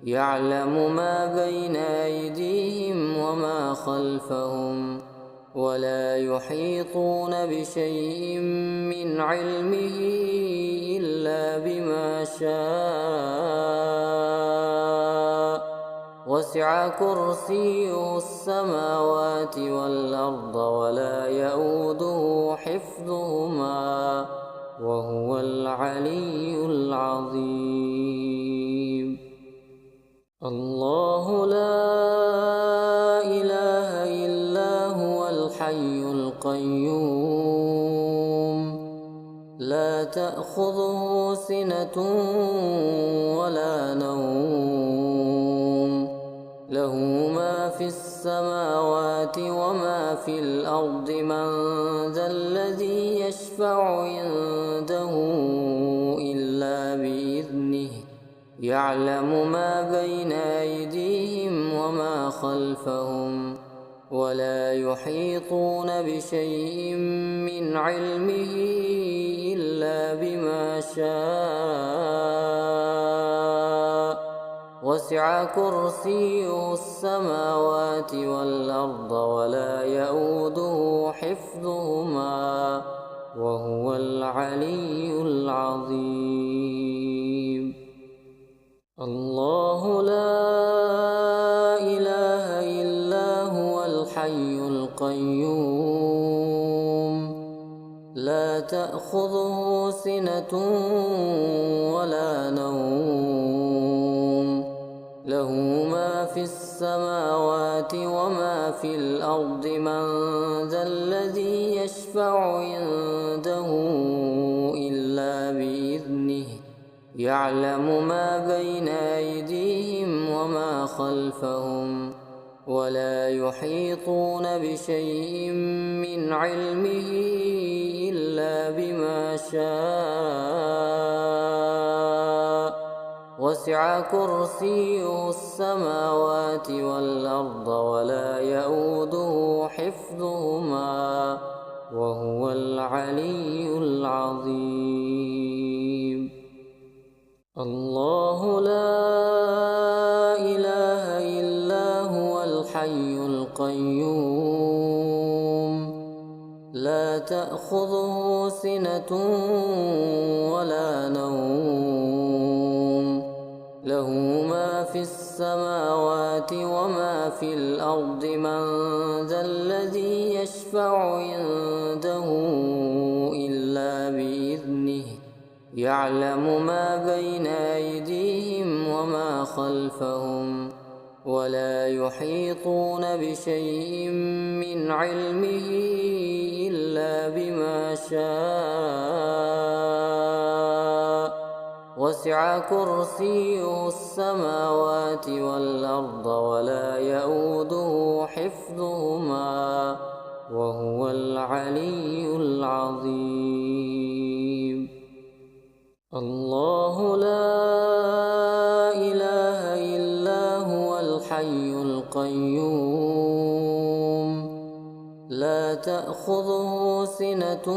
يعلم ما بين أيديهم وما خلفهم ولا يحيطون بشيء من علمه إلا بما شاء وسع كرسيه السماوات والأرض ولا يئوده حفظهما وهو العلي العظيم. الله لا إله إلا هو الحي القيوم لا تأخذه سنة ولا نوم له ما في السماوات وما في الأرض من ذا الذي يشفع عنده إلا بإذنه يعلم ما بين أيديهم وما خلفهم ولا يحيطون بشيء من علمه إلا بما شاء وسع كرسيه السماوات والأرض ولا يئوده حفظهما وهو العلي العظيم. الله لا إله إلا هو الحي القيوم لا تأخذه سنة ولا نوم له ما في السماوات وما في الأرض من ذا الذي يشفع عنده إلا بإذنه يعلم ما بين أيديهم وما خلفهم ولا يحيطون بشيء من علمه إلا بما شاء وسع كرسيه السماوات والأرض ولا يئوده حفظهما وهو العلي العظيم. الله لا إله إلا هو الحي القيوم لا تأخذه سنة ولا نوم له ما في السماوات وما في الأرض من ذا الذي يشفع عنده إلا بإذنه يعلم ما بين أيديهم وما خلفهم ولا يحيطون بشيء من علمه إلا بما شاء وسع كرسيه السماوات والأرض ولا يئوده حفظهما وهو العلي العظيم. الله لا إله إلا هو الحي القيوم لا تأخذه سنة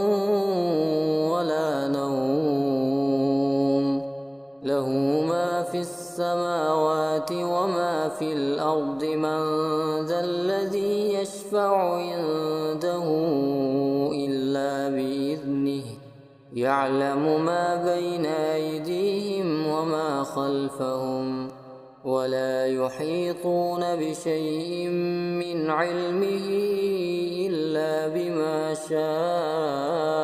ولا نوم له ما في السماوات وما في الأرض من ذا الذي يشفع عنده إلا بإذنه يعلم ما بين أيديهم وما خلفهم ولا يحيطون بشيء من علمه إلا بما شاء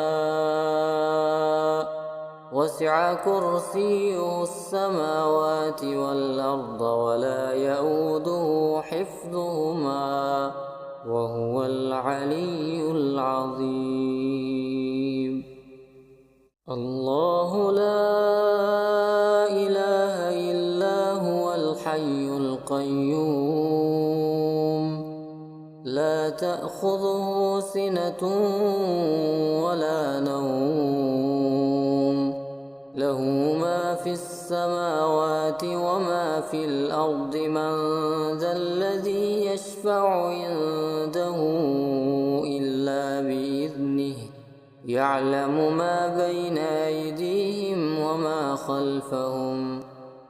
وسع كرسيه السماوات والأرض ولا يئوده حفظهما وهو العلي العظيم. الله لا إله إلا هو الحي القيوم لا تأخذه سنة ولا نوم له ما في السماوات وما في الأرض من ذا الذي يشفع عنده إلا بإذنه يعلم ما بين أيديهم وما خلفهم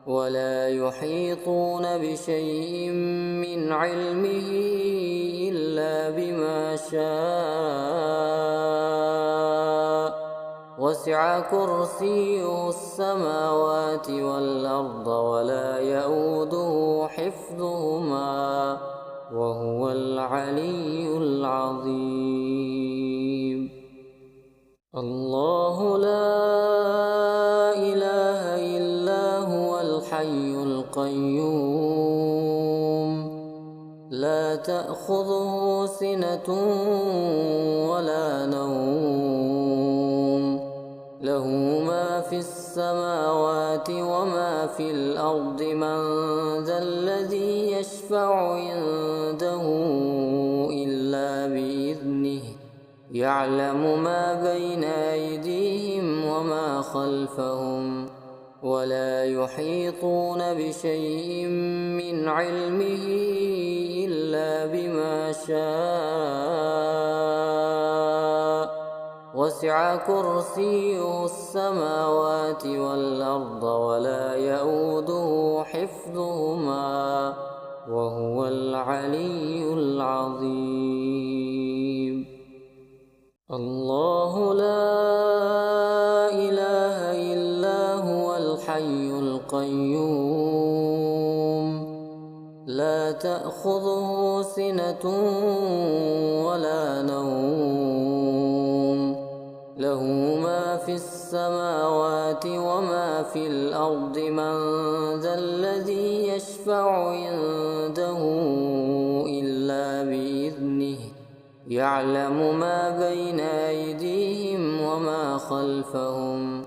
ولا يحيطون بشيء من علمه إلا بما شاء وسع كرسيه السماوات والأرض ولا يئوده حفظهما وهو العلي العظيم. الله لا إله إلا هو الحي القيوم لا تأخذه سنة ولا نوم له ما في السماوات وما في الأرض من ذا الذي يشفع عنده إلا بإذنه يعلم ما بين أيديهم وما خلفهم ولا يحيطون بشيء من علمه إلا بما شاء وسع كرسيه السماوات والأرض ولا يئوده حفظهما وهو العلي العظيم. الله لا إله إلا هو الحي القيوم لا تأخذه سنة ولا نوم له ما في السماوات وما في الأرض من ذا الذي يشفع عنده إلا بإذنه يعلم ما بين أيديهم وما خلفهم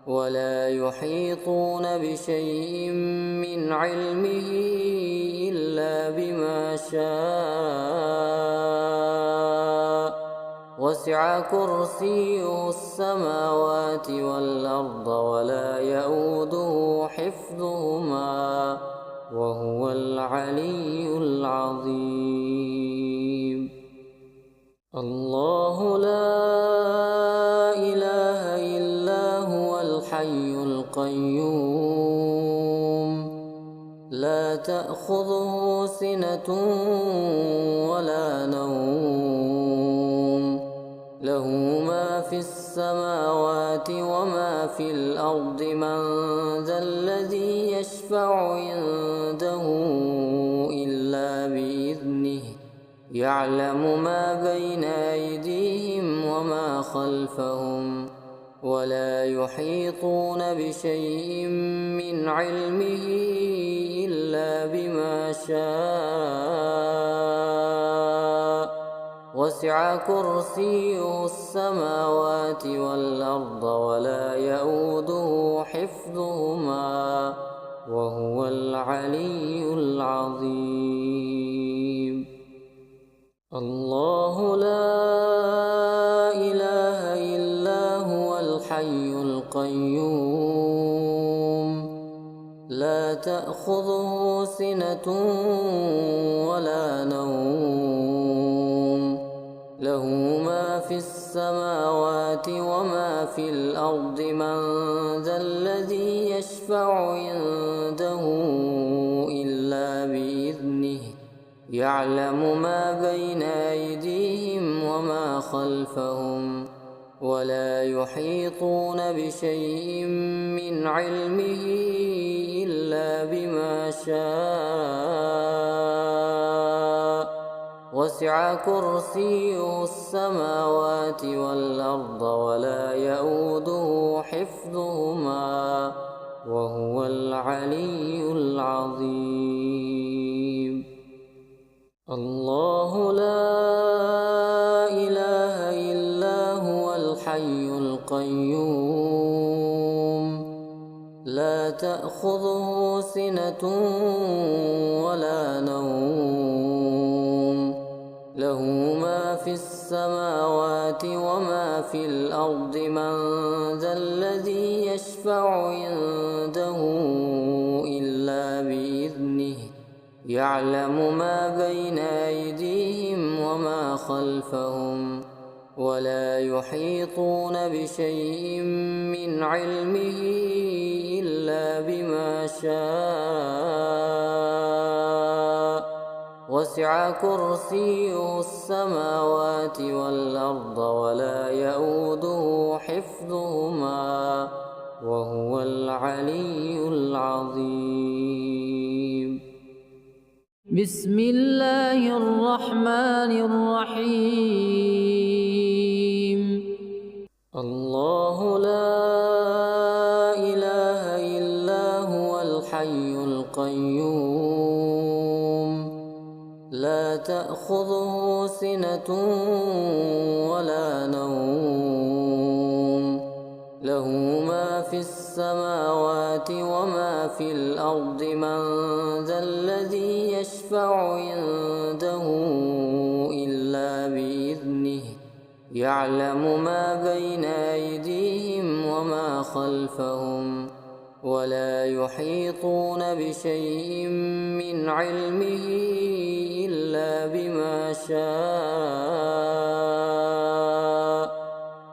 ولا يحيطون بشيء من علمه إلا بما شاء وسع كرسيه السماوات والأرض ولا يئوده حفظهما وهو العلي العظيم. الله لا إله إلا هو الحي القيوم لا تأخذه سنة ولا نوم له ما في السماوات وما في الأرض من ذا الذي يشفع عنده إلا بإذنه يعلم ما بين أيديهم وما خلفهم ولا يحيطون بشيء من علمه إلا بما شاء وسع وسع كرسيه السماوات والأرض ولا يئوده حفظهما وهو العلي العظيم. الله لا إله إلا هو الحي القيوم لا تأخذه سنة ولا نوم له ما في السماوات وما في الأرض من ذا الذي يشفع عنده إلا بإذنه يعلم ما بين أيديهم وما خلفهم ولا يحيطون بشيء من علمه إلا بما شاء وسع كرسيه السماوات والأرض ولا يئوده حفظهما وهو العلي العظيم. الله لا إله إلا هو الحي القيوم لا تأخذه سنة ولا نوم له ما في السماوات وما في الأرض من ذا الذي يشفع عنده إلا بإذنه يعلم ما بين أيديهم وما خلفهم ولا يحيطون بشيء من علمه إلا بما شاء وسع كرسيه السماوات والأرض ولا يئوده حفظهما وهو العلي العظيم. بسم الله الرحمن الرحيم. الله لا إله إلا هو الحي القيوم لا تأخذه سنة ولا نوم له ما في السماوات وما في الأرض من ذا الذي يشفع عنده إلا بإذنه يعلم ما بين أيديهم وما خلفهم ولا يحيطون بشيء من علمه إلا بما شاء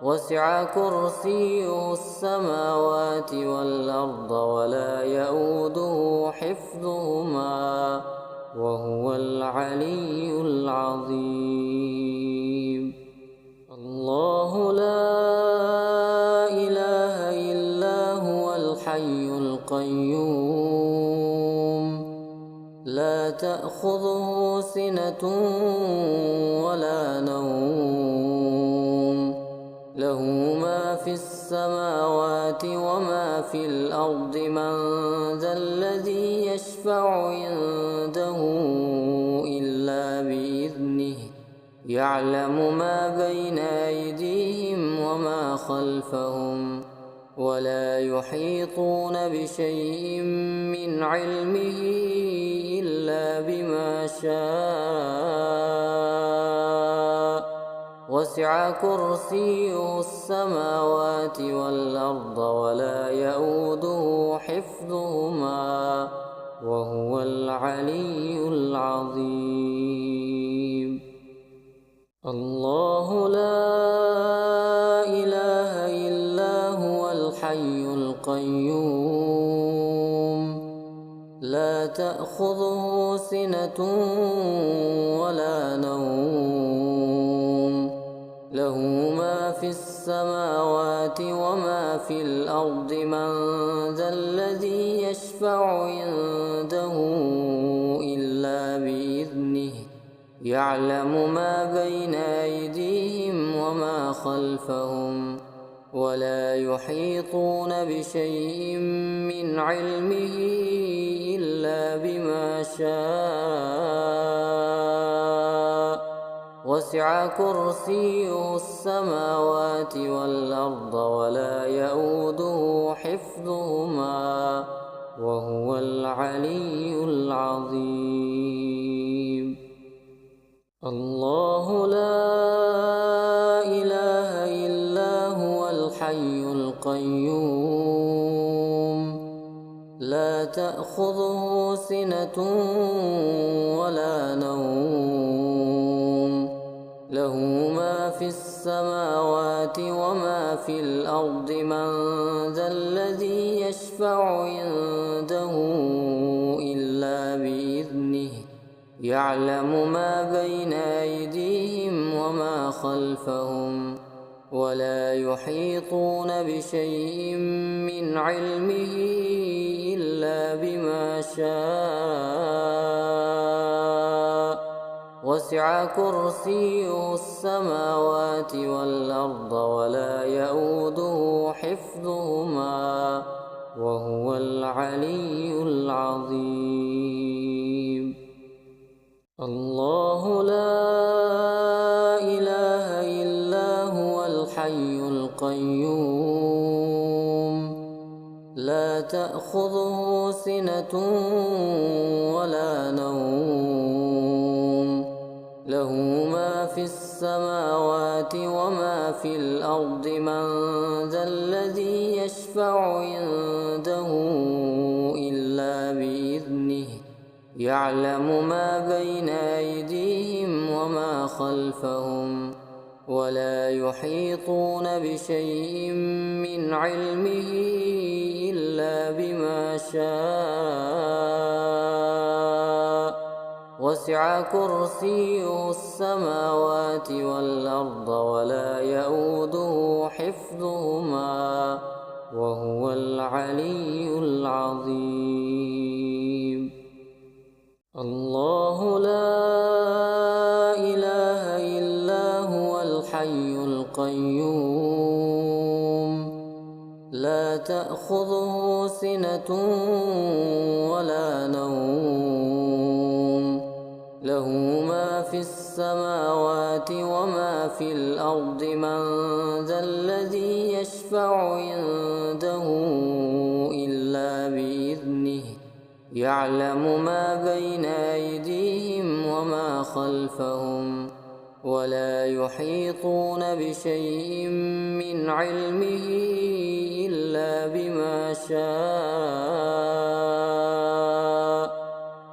وسع كرسيه السماوات والأرض ولا يئوده حفظهما وهو العلي العظيم. الله لا إله إلا هو الحي القيوم لا تأخذه سنة ولا نوم له ما في السماوات وما في الأرض من ذا الذي يشفع عنده إلا بإذنه يعلم ما بين أيديهم وما خلفهم ولا يحيطون بشيء من علمه إلا بما شاء وسع كرسيه السماوات والأرض ولا يئوده حفظهما وهو العلي العظيم. الله لا إله إلا هو الحي القيوم لا تأخذه سنة ولا نوم له ما في السماوات وما في الأرض من ذا الذي يشفع عنده إلا بإذنه يعلم ما بين أيديهم وما خلفهم ولا يحيطون بشيء من علمه إلا بما شاء وسع وسع كرسيه السماوات والأرض ولا يئوده حفظهما وهو العلي العظيم. الله لا إله إلا هو الحي القيوم لا تأخذه سنة ولا نوم له ما في السماوات وما في الأرض من ذا الذي يشفع عنده إلا بإذنه يعلم ما بين أيديهم وما خلفهم ولا يحيطون بشيء من علمه إلا بما شاء وسع كرسيه السماوات والأرض ولا يئوده حفظهما وهو العلي العظيم. الله لا إله إلا هو الحي القيوم لا تأخذه سنة ولا نوم له ما في السماوات وما في الأرض من ذا الذي يشفع عنده إلا بإذنه يعلم ما بين أيديهم وما خلفهم ولا يحيطون بشيء من علمه إلا بما شاء وسع كرسيه السماوات والأرض ولا يئوده حفظهما وهو العلي العظيم. الله لا إله إلا هو الحي القيوم لا تأخذه سنة ولا نوم له ما في السماوات وما في الأرض من ذا الذي يشفع عنده إلا بإذنه يعلم ما بين أيديهم وما خلفهم ولا يحيطون بشيء من علمه إلا بما شاء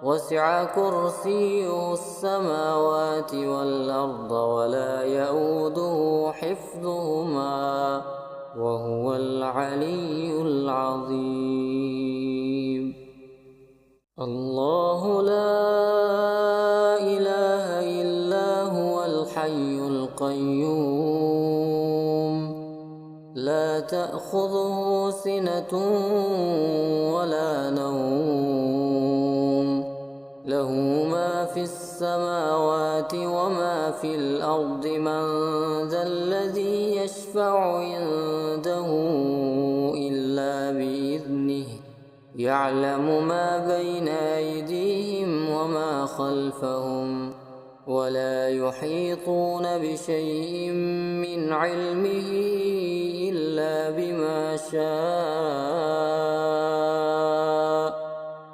وسع كرسيه السماوات والأرض ولا يئوده حفظهما وهو العلي العظيم. الله لا إله إلا هو الحي القيوم لا تأخذه سنة ولا نوم له ما في السماوات وما في الأرض من ذا الذي يشفع عنده إلا بإذنه يعلم ما بين أيديهم وما خلفهم ولا يحيطون بشيء من علمه إلا بما شاء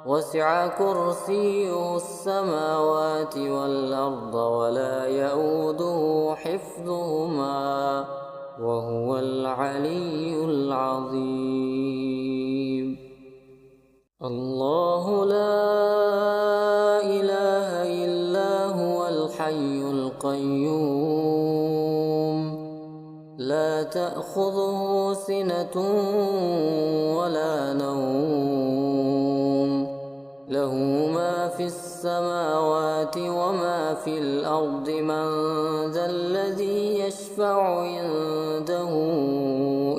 وسع كرسيه السماوات والأرض ولا يئوده حفظهما وهو العلي العظيم. الله لا إله إلا هو الحي القيوم لا تأخذه سنة ولا نوم له ما في السماوات وما في الأرض من ذا الذي يشفع عنده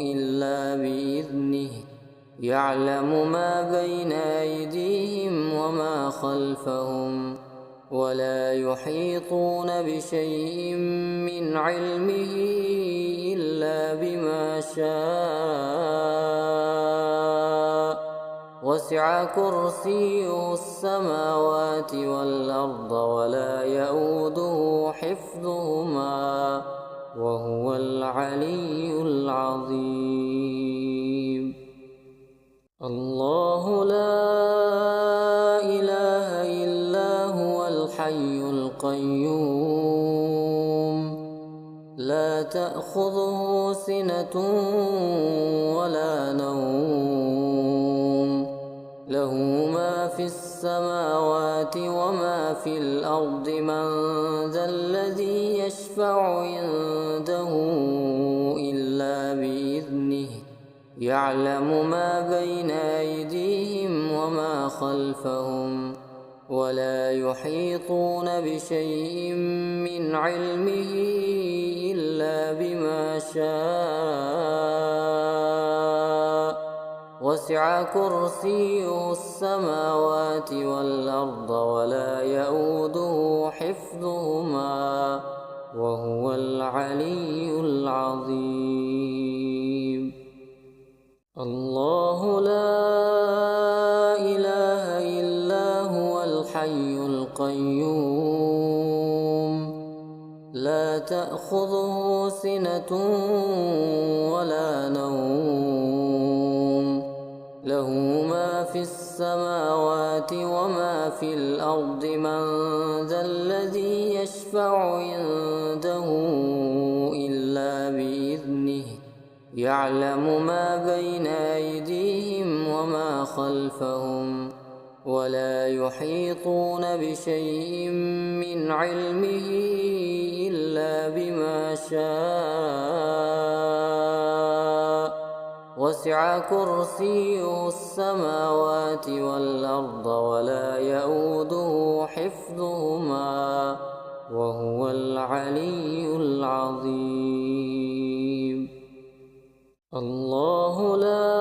إلا بإذنه يعلم ما بين أيديهم وما خلفهم ولا يحيطون بشيء من علمه إلا بما شاء وسع كرسيه السماوات والأرض ولا يئوده حفظهما وهو العلي العظيم. الله لا إله إلا هو الحي القيوم لا تأخذه سنة ولا نوم له ما في السماوات وما في الأرض من ذا الذي يشفع عنده إلا بإذنه يعلم ما بين أيديهم وما خلفهم ولا يحيطون بشيء من علمه إلا بما شاء وسع كرسيه السماوات والأرض ولا يئوده حفظهما وهو العلي العظيم. الله لا إله إلا هو الحي القيوم لا تأخذه سنة ولا نوم له ما في السماوات وما في الأرض من ذا الذي يشفع عنده إلا بإذنه يعلم ما بين أيديهم وما خلفهم ولا يحيطون بشيء من علمه إلا بما شاء وسع كرسيه السماوات والأرض ولا يئوده حفظهما وهو العلي العظيم. الله لا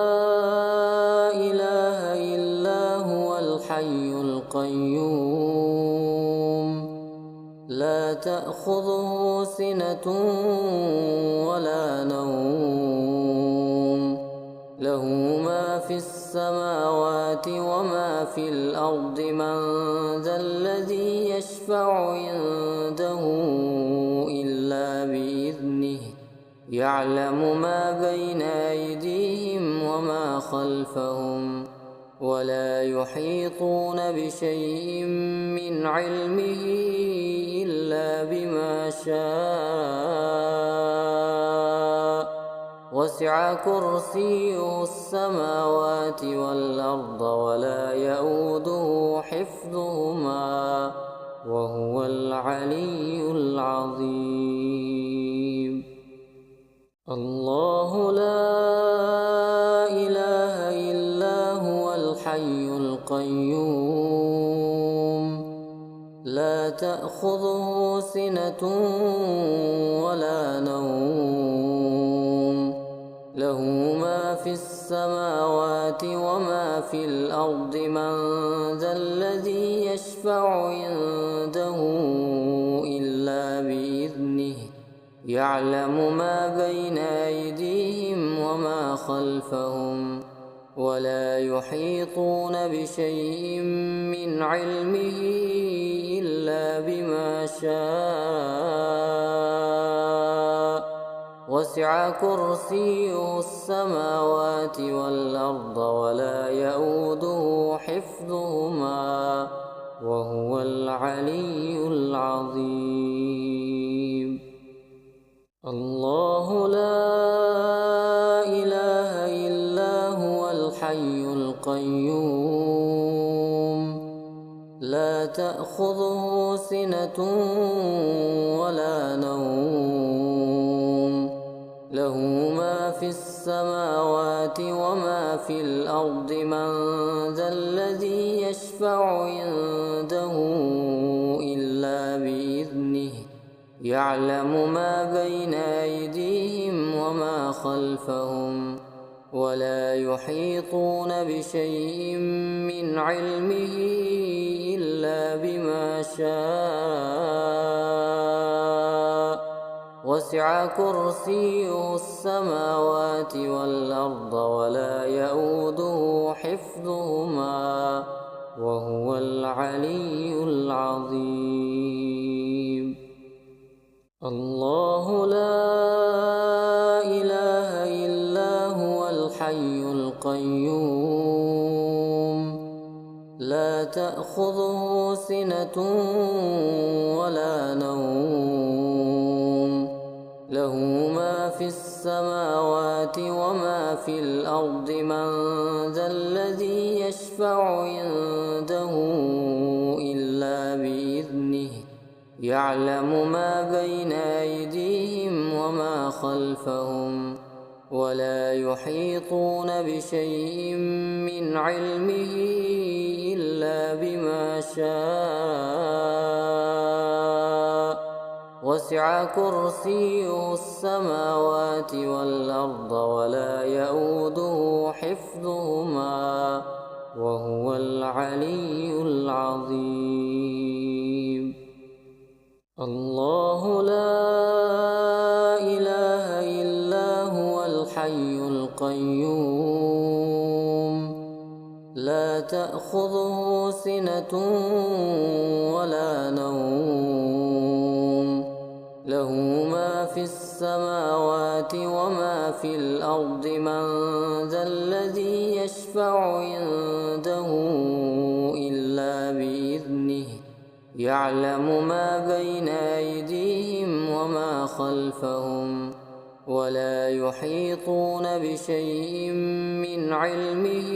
إله إلا هو الحي القيوم لا تأخذه سنة ولا نوم له ما في السماوات وما في الأرض من ذا الذي يشفع عنده إلا بإذنه يعلم ما بين أيديهم وما خلفهم ولا يحيطون بشيء من علمه إلا بما شاء وسع كرسيه السماوات والأرض ولا يئوده حفظهما وهو العلي العظيم. الله لا إله إلا هو الحي القيوم لا تأخذه سنة ولا نوم له ما في السماوات وما في الأرض من ذا الذي يشفع عنده إلا بإذنه يعلم ما بين أيديهم وما خلفهم ولا يحيطون بشيء من علمه إلا بما شاء وسع كرسيه السماوات والأرض ولا يئوده حفظهما وهو العلي العظيم. الله لا إله إلا هو الحي القيوم لا تأخذه سنة ولا نوم له ما في السماوات وما في الأرض من ذا الذي يشفع عنده إلا بإذنه يعلم ما بين أيديهم وما خلفهم ولا يحيطون بشيء من علمه إلا بما شاء وسع كرسيه السماوات والأرض ولا يئوده حفظهما حفظهما وهو العلي العظيم. الله لا إله إلا هو الحي القيوم لا تأخذه سنة ولا نوم له ما في السماوات وما في الأرض من ذا الذي يشفع عنده إلا بإذنه يعلم ما بين أيديهم وما خلفهم ولا يحيطون بشيء من علمه إلا بما شاء وسع كرسيه السماوات والأرض ولا يئوده حفظهما وهو العلي العظيم. الله لا إله إلا هو الحي القيوم لا تأخذه سنة ولا نوم له ما في السماوات وما في الأرض من ذا الذي يشفع عنده إلا بإذنه يعلم ما بين أيديهم وما خلفهم ولا يحيطون بشيء من علمه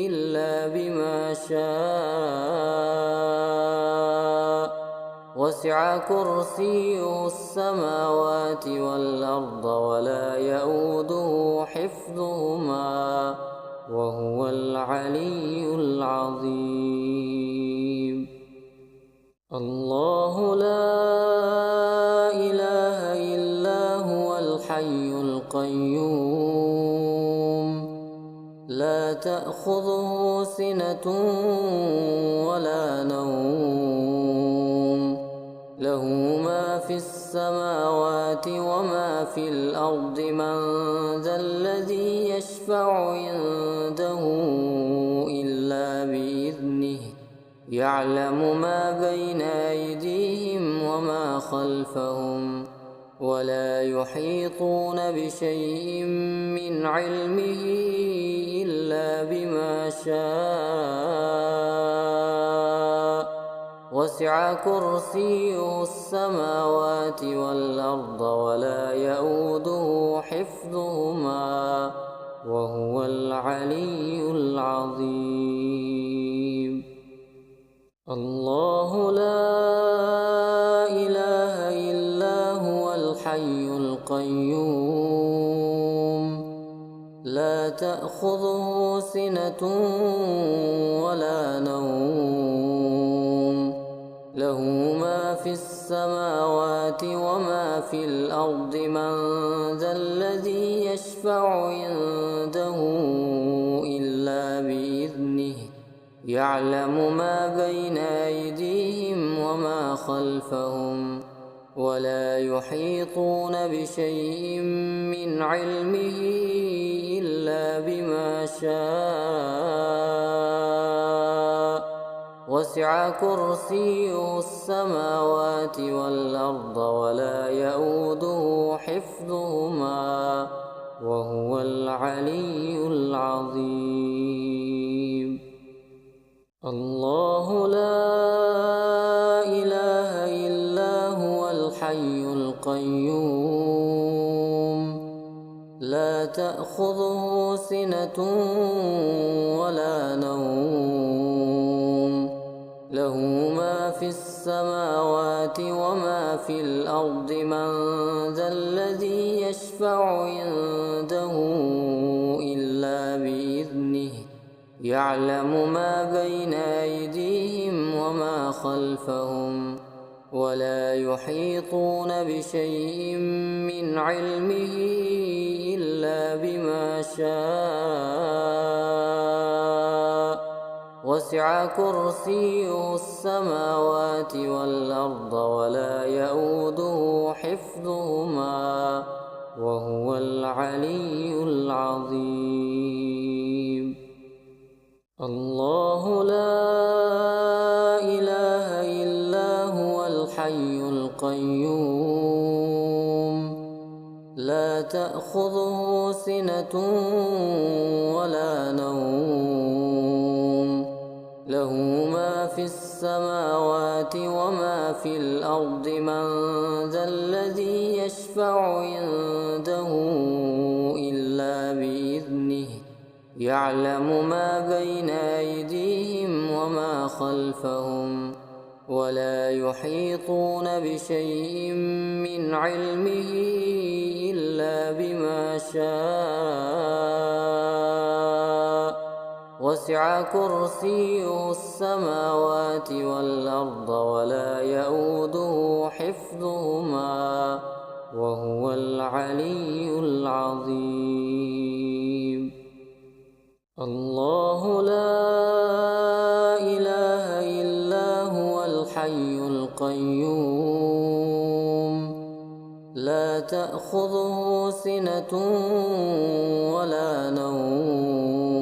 إلا بما شاء وسع كرسيه السماوات والأرض ولا يئوده حفظهما وهو العلي العظيم. الله لا إله إلا هو الحي القيوم لا تأخذه سنة ولا نوم له ما في السماوات وما في الأرض من ذا الذي يشفع عنده إلا بإذنه يعلم ما بين أيديهم وما خلفهم ولا يحيطون بشيء من علمه إلا بما شاء وسع كرسيه السماوات والأرض ولا يئوده حفظهما وهو العلي العظيم. الله لا إله إلا هو الحي القيوم لا تأخذه سنة ولا نوم له ما في السماوات وما في الأرض من ذا الذي يشفع عنده إلا بإذنه يعلم ما بين أيديهم وما خلفهم ولا يحيطون بشيء من علمه إلا بما شاء وسع كرسيه السماوات والأرض ولا يئوده حفظهما وهو العلي العظيم. الله لا إله إلا هو الحي القيوم لا تأخذه سنة ولا نوم له ما في السماوات وما في الأرض من ذا الذي يشفع عنده إلا بإذنه يعلم ما بين أيديهم وما خلفهم ولا يحيطون بشيء من علمه إلا بما شاء وسع كرسيه السماوات والأرض ولا يئوده حفظهما وهو العلي العظيم. الله لا إله إلا هو الحي القيوم لا تأخذه سنة ولا نوم له ما في السماوات وما في الأرض من ذا الذي يشفع عنده إلا بإذنه يعلم ما بين أيديهم وما خلفهم ولا يحيطون بشيء من علمه إلا بما شاء وسع كرسيه السماوات والأرض ولا يئوده حفظهما وهو العلي العظيم. الله لا إله إلا هو الحي القيوم لا تأخذه سنة ولا نوم له ما في السماوات وما في الأرض من ذا الذي يشفع عنده إلا بإذنه يعلم ما بين أيديهم وما خلفهم ولا يحيطون بشيء من علمه إلا بما شاء وسع كرسيه السماوات والأرض ولا يئوده حفظهما وهو العلي العظيم الله لا إله إلا هو الحي القيوم لا تأخذه سنة ولا نوم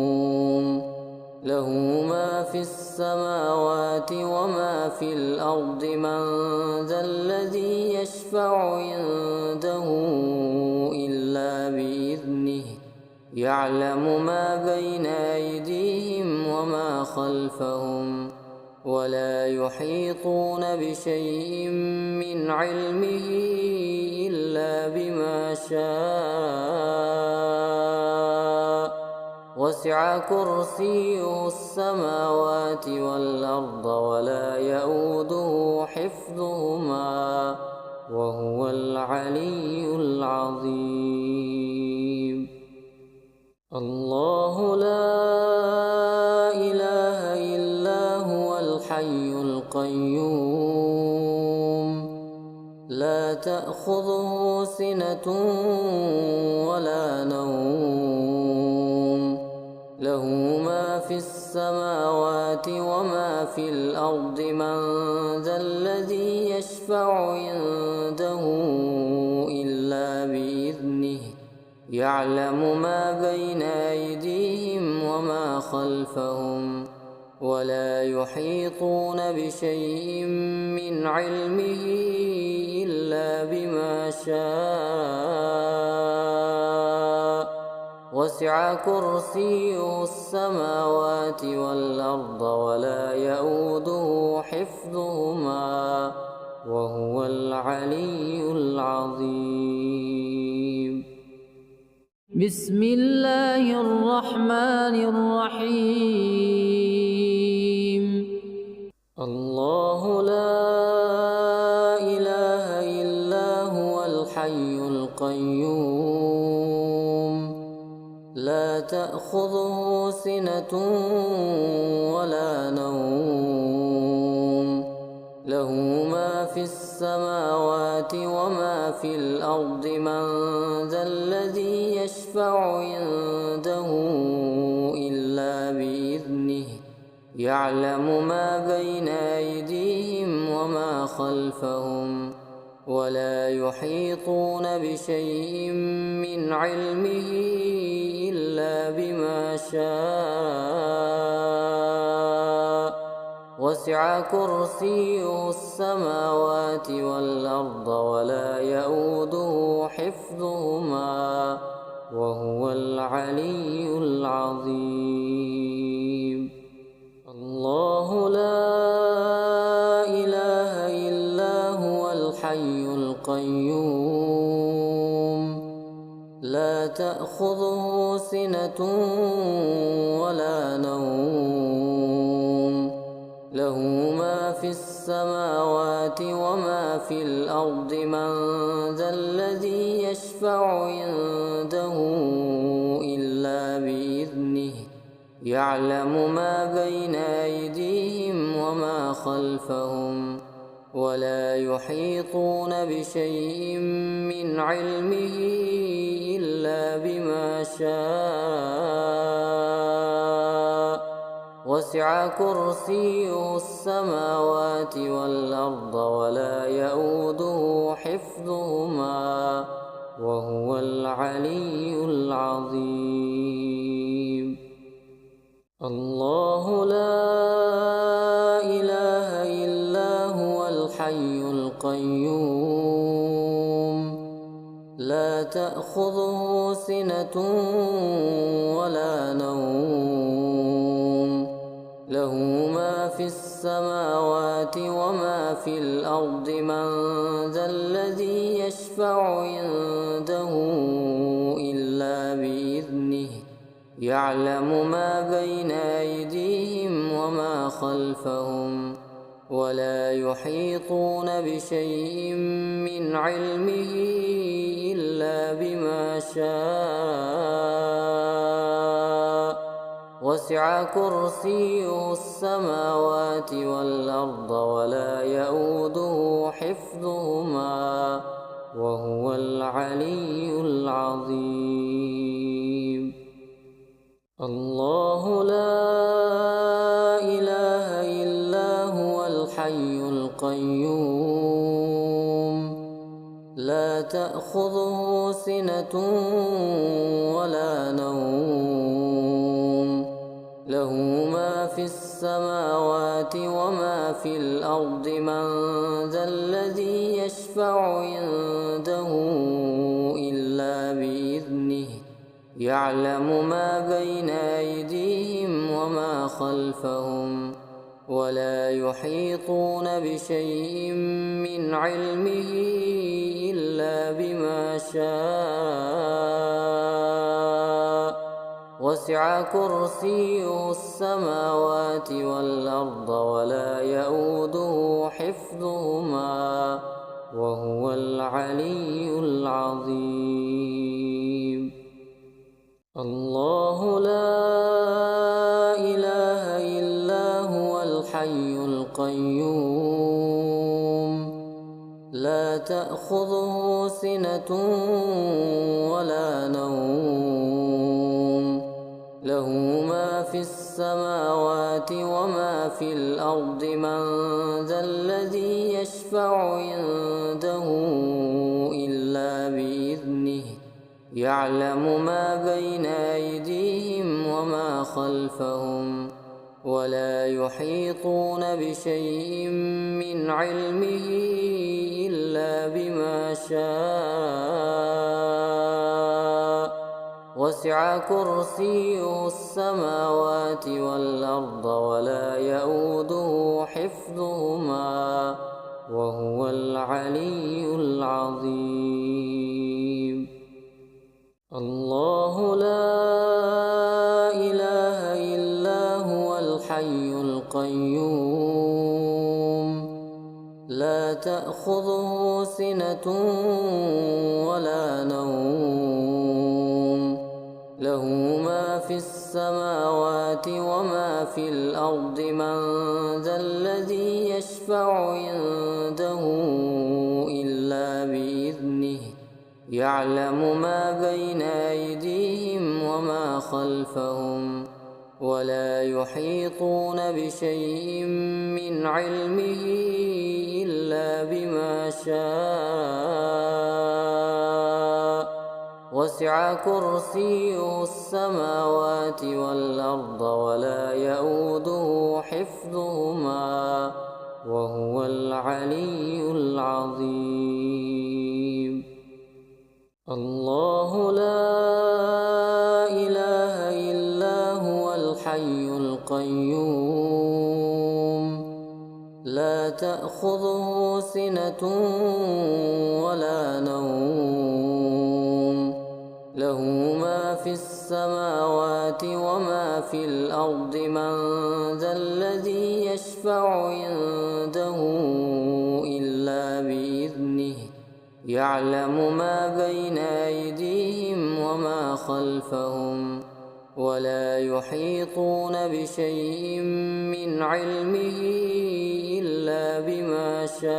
له ما في السماوات وما في الأرض من ذا الذي يشفع عنده إلا بإذنه يعلم ما بين أيديهم وما خلفهم ولا يحيطون بشيء من علمه إلا بما شاء وسع كرسيه السماوات والأرض ولا يئوده حفظهما وهو العلي العظيم الله لا إله إلا هو الحي القيوم لا تأخذه سنة ولا نوم له ما في السماوات وما في الأرض من ذا الذي يشفع عنده إلا بإذنه يعلم ما بين أيديهم وما خلفهم ولا يحيطون بشيء من علمه إلا بما شاء وسع كرسيه السماوات والأرض ولا يئوده حفظهما وهو العلي العظيم بسم الله الرحمن الرحيم الله لا إله إلا هو الحي القيوم لا تأخذه سنة ولا نوم له ما في السماوات وما في الأرض من ذا الذي يشفع عنده إلا بإذنه يعلم ما بين أيديهم وما خلفهم ولا يحيطون بشيء من علمه إلا بما شاء وسع كرسيه السماوات والأرض ولا يئوده حفظهما وهو العلي العظيم الله لا إله إلا هو الحي القيوم لا تأخذه سنة ولا نوم له ما في السماوات وما في الأرض من ذا الذي يشفع عنده إلا بإذنه يعلم ما بين أيديهم وما خلفهم ولا يحيطون بشيء من علمه إلا بما شاء وسع كرسيه السماوات والأرض ولا يئوده حفظهما وهو العلي العظيم الله لا إله إلا هو الحي القيوم لا تأخذه سنة ولا نوم له ما في السماوات وما في الأرض من ذا الذي يشفع عنده إلا بإذنه يعلم ما بين أيديهم وما خلفهم ولا يحيطون بشيء من علمه إلا بما شاء وسع كرسيه السماوات والأرض ولا يئوده حفظهما وهو العلي العظيم الله لا إله إلا هو الحي القيوم لا تأخذه سنة ولا نوم له ما في السماوات وما في الأرض من ذا الذي يشفع عنده إلا بإذنه يعلم ما بين أيديهم وما خلفهم ولا يحيطون بشيء من علمه إلا بما شاء وسع كرسيه السماوات والأرض ولا يئوده حفظهما وهو العلي العظيم الله لا إله إلا هو الحي القيوم لا تأخذه سنة ولا نوم له ما في السماوات وما في الأرض من ذا الذي يشفع عنده إلا بإذنه يعلم ما بين أيديهم وما خلفهم ولا يحيطون بشيء من علمه إلا بما شاء وسع كرسيه السماوات والأرض ولا يئوده حفظهما وهو العلي العظيم الله لا إله إلا هو الحي القيوم لا تأخذه سنة ولا نوم له ما في السماوات وما في الأرض من ذا الذي يشفع عنده إلا بإذنه يعلم ما بين أيديهم وما خلفهم ولا يحيطون بشيء من علمه إلا بما شاء وسع كرسيه السماوات والأرض ولا يئوده حفظهما وهو العلي العظيم الله لا إله إلا هو الحي القيوم لا تأخذه سنة ولا نوم له ما في السماوات وما في الأرض من ذا الذي يشفع عنده إلا بإذنه يعلم ما بين أيديهم وما خلفهم ولا يحيطون بشيء من علمه إلا بما شاء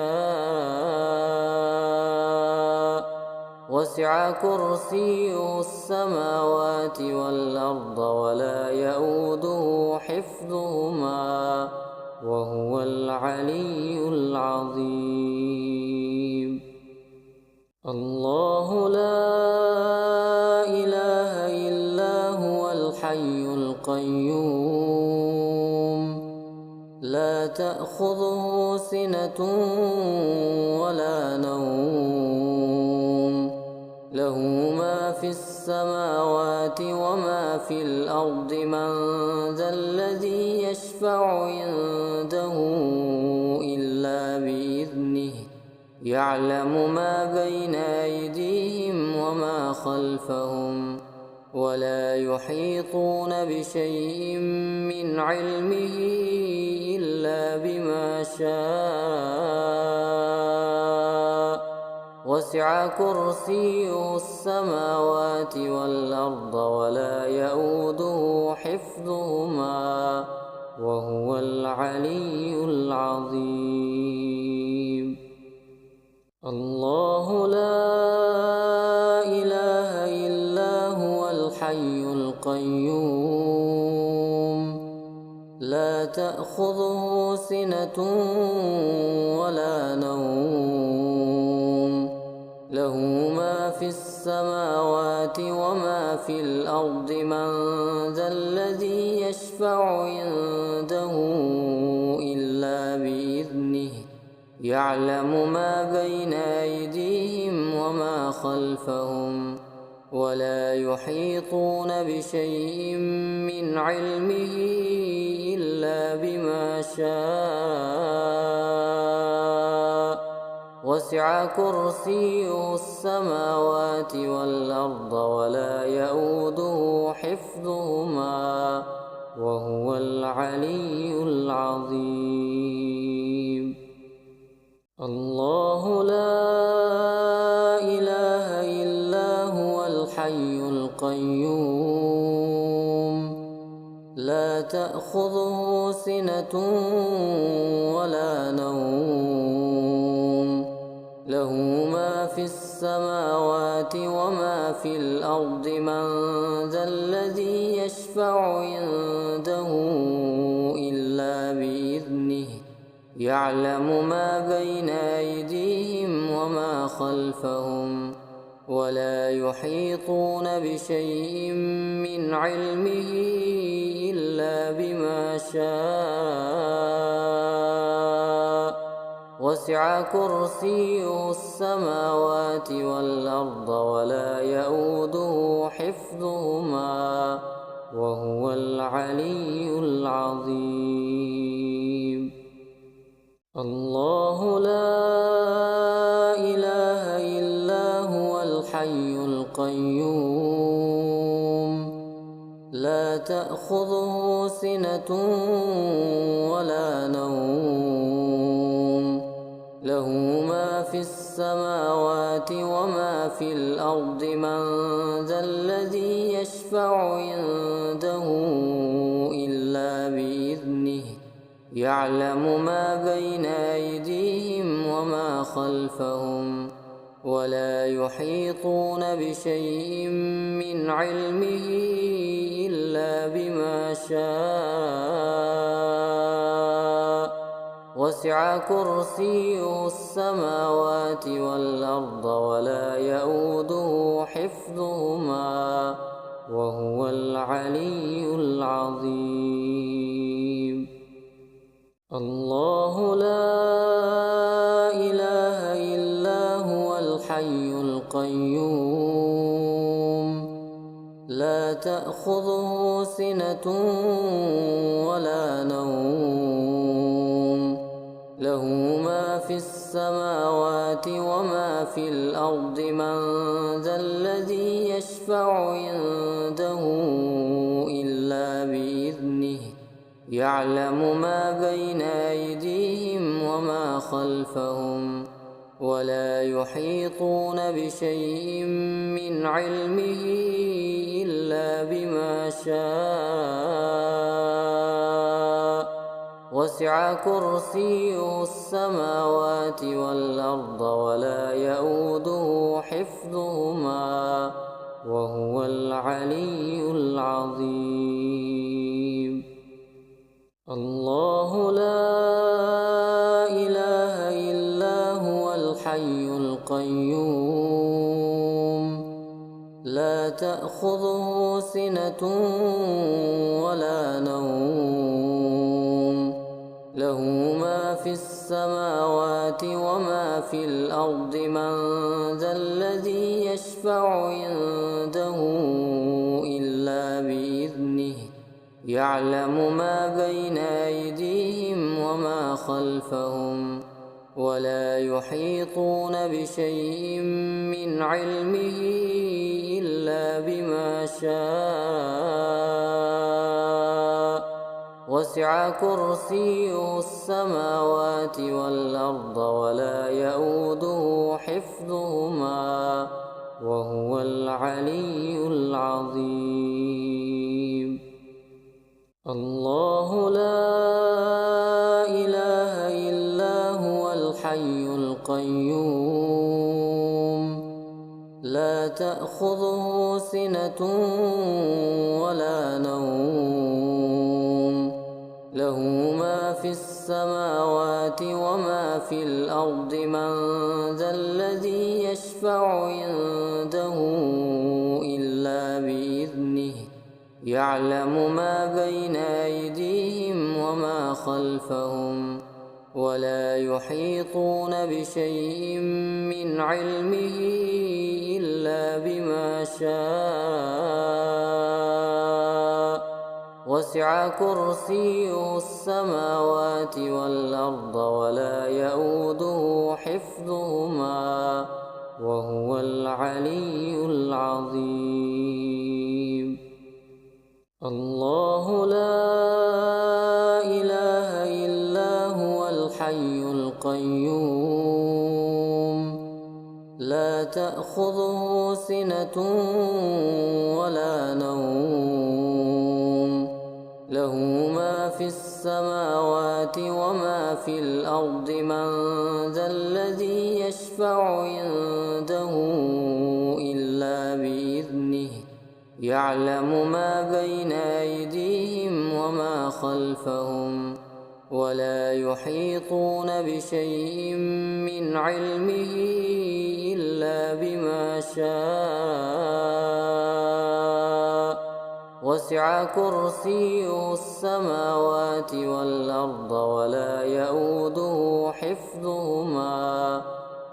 وسع كرسيه السماوات والأرض ولا يئوده حفظهما وهو العلي العظيم الله لا إله إلا هو الحي القيوم لا تأخذه سنة ولا نوم له ما في السماوات وما في الأرض من ذا الذي يشفع عنده إلا بإذنه يعلم ما بين أيديهم وما خلفهم ولا يحيطون بشيء من علمه إلا بما شاء وسع كرسيه السماوات والأرض ولا يئوده حفظهما وهو العلي العظيم الله لا إله إلا هو الحي القيوم لا تأخذه سنة ولا نوم له ما في السماوات وما في الأرض من ذا الذي يشفع عنده إلا بإذنه يعلم ما بين أيديهم وما خلفهم ولا يحيطون بشيء من علمه إلا بما شاء وسع كرسيه السماوات والأرض ولا يئوده حفظهما وهو العلي العظيم الله لا إله إلا هو الحي القيوم لا تأخذه سنة ولا نوم له ما في السماوات وما في الأرض من ذا الذي يشفع عنده إلا بإذنه يعلم ما بين أيديهم وما خلفهم ولا يحيطون بشيء من علمه إلا بما شاء وسع كرسيه السماوات والأرض ولا يئوده حفظهما وهو العلي العظيم الله لا إله إلا هو الحي القيوم لا تأخذه سنة ولا نوم له ما في السماوات وما في الأرض من ذا الذي يشفع عنده إلا بإذنه يعلم ما بين أيديهم وما خلفهم ولا يحيطون بشيء من علمه إلا بما شاء وسع كرسيه السماوات والأرض ولا يئوده حفظهما وهو العلي العظيم الله لا إله إلا هو الحي القيوم لا تأخذه سنة ولا نوم له ما في السماوات وما في الأرض من ذا الذي يشفع عنده إلا بإذنه يعلم ما بين أيديهم وما خلفهم ولا يحيطون بشيء من علمه إلا بما شاء وسع كرسيه السماوات والأرض ولا يئوده حفظهما وهو العلي العظيم الله لا إله إلا هو الحي القيوم لا تأخذه سنة ولا نوم له ما في السماوات وما في الأرض من ذا الذي يشفع عنده إلا بإذنه يعلم ما بين أيديهم وما خلفهم ولا يحيطون بشيء من علمه إلا بما شاء وسع كرسيه السماوات والأرض ولا يئوده حفظهما وهو العلي العظيم. الله لا إله إلا هو الحي القيوم لا تأخذه سنة ولا نوم له ما في السماوات وما في الأرض من ذا الذي يشفع عنده إلا بإذنه يعلم ما بين أيديهم وما خلفهم ولا يحيطون بشيء من علمه إلا بما شاء وسع كرسيه السماوات والأرض ولا يئوده حفظهما وهو العلي العظيم. الله لا إله إلا هو الحي القيوم لا تأخذه سنة ولا نوم له ما في السماوات وما في الأرض من ذا الذي يشفع عنده إلا بإذنه يعلم ما بين أيديهم وما خلفهم ولا يحيطون بشيء من علمه إلا بما شاء وسع كرسيه السماوات والأرض ولا يئوده حفظهما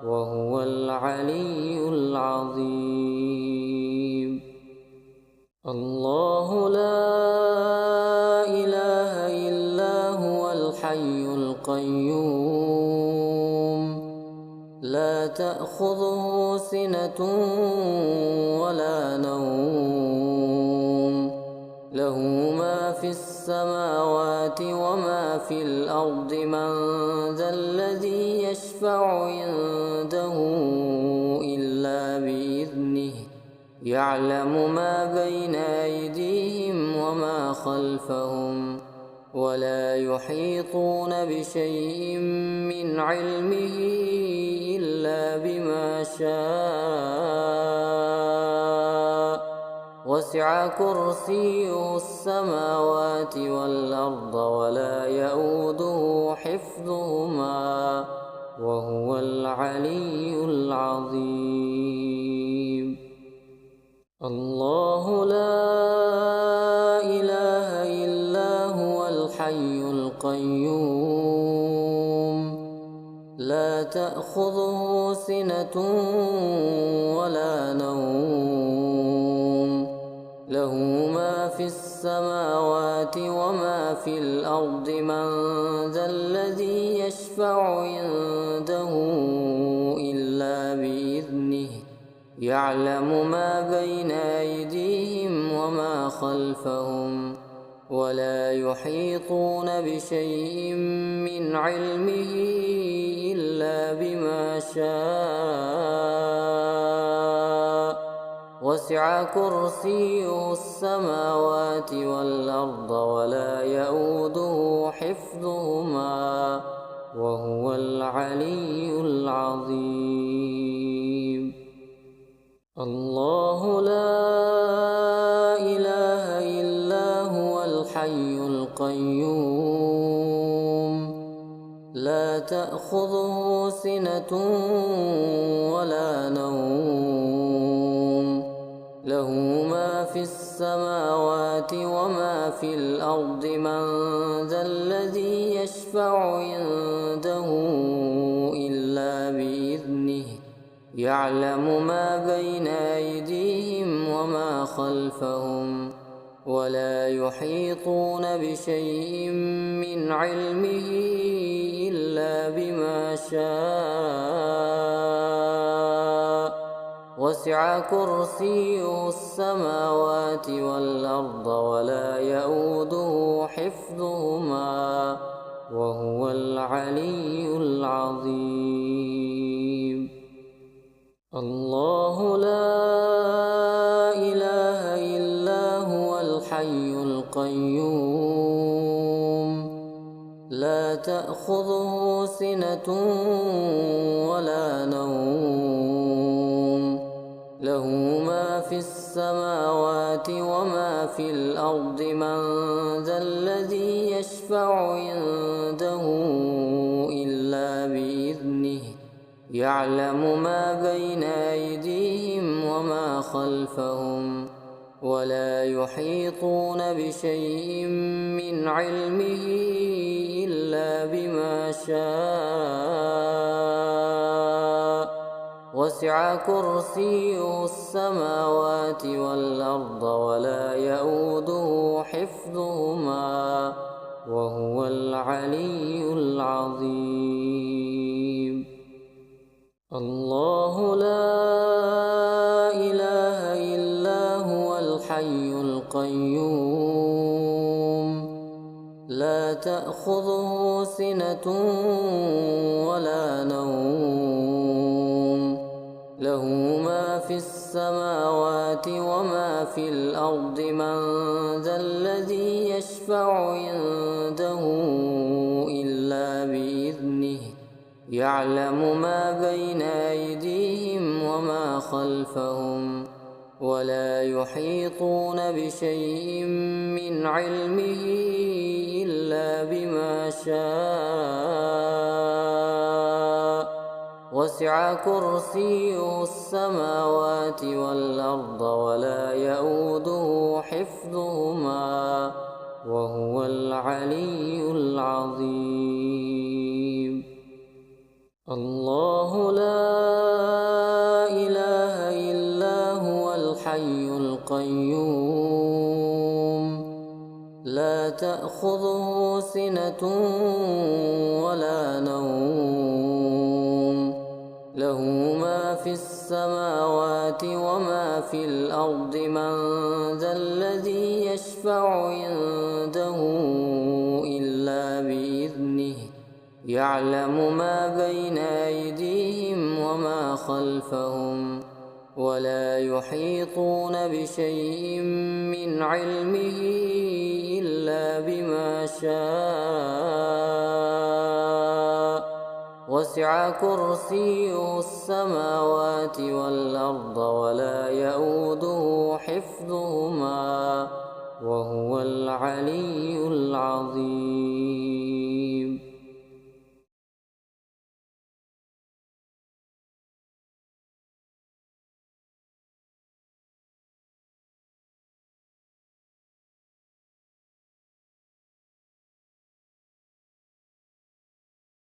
وهو العلي العظيم. الله لا إله إلا هو الحي القيوم لا تأخذه سنة ولا نوم له ما في السماوات وما في الأرض من ذا الذي يشفع عنده إلا بإذنه يعلم ما بين أيديهم وما خلفهم ولا يحيطون بشيء من علمه إلا بما شاء وسع كرسيه السماوات والأرض ولا يئوده حفظهما وهو العلي العظيم. الله لا إله إلا هو الحي القيوم لا تأخذه سنة ولا نوم له ما في السماوات وما في الأرض من ذا الذي يشفع عنده إلا بإذنه يعلم ما بين أيديهم وما خلفهم ولا يحيطون بشيء من علمه إلا بما شاء وسع كرسيه السماوات والأرض ولا يئوده حفظهما وهو العلي العظيم. الله لا إله إلا هو الحي القيوم لا تأخذه سنة ولا نوم له ما في السماوات وما في الأرض من ذا الذي يشفع يشفع عنده إلا بإذنه يعلم ما بين أيديهم وما خلفهم ولا يحيطون بشيء من علمه إلا بما شاء وسع كرسيه السماوات والأرض ولا يئوده حفظهما وهو العلي العظيم. الله لا إله إلا هو الحي القيوم لا تأخذه سنة ولا نوم له ما في السماوات وما في الأرض من ذا الذي يشفع عنده إلا بإذنه يعلم ما بين أيديهم وما خلفهم ولا يحيطون بشيء من علمه إلا بما شاء وسع كرسيه السماوات والأرض ولا يئوده حفظهما وهو العلي العظيم. الله لا إله إلا هو الحي القيوم لا تأخذه سنة ولا نوم له ما في السماوات وما في الأرض من ذا الذي يشفع عنده إلا بإذنه يعلم ما بين أيديهم وما خلفهم ولا يحيطون بشيء من علمه إلا بما شاء وسع كرسيه السماوات والأرض ولا يئوده حفظهما وهو العلي العظيم. الله لا إله إلا هو الحي القيوم لا تأخذه سنة ولا نوم له ما في السماوات وما في الأرض من ذا الذي يشفع عنده إلا بإذنه يعلم ما بين أيديهم وما خلفهم ولا يحيطون بشيء من علمه إلا بما شاء وسع كرسيه السماوات والأرض ولا يئوده حفظهما وهو العلي العظيم.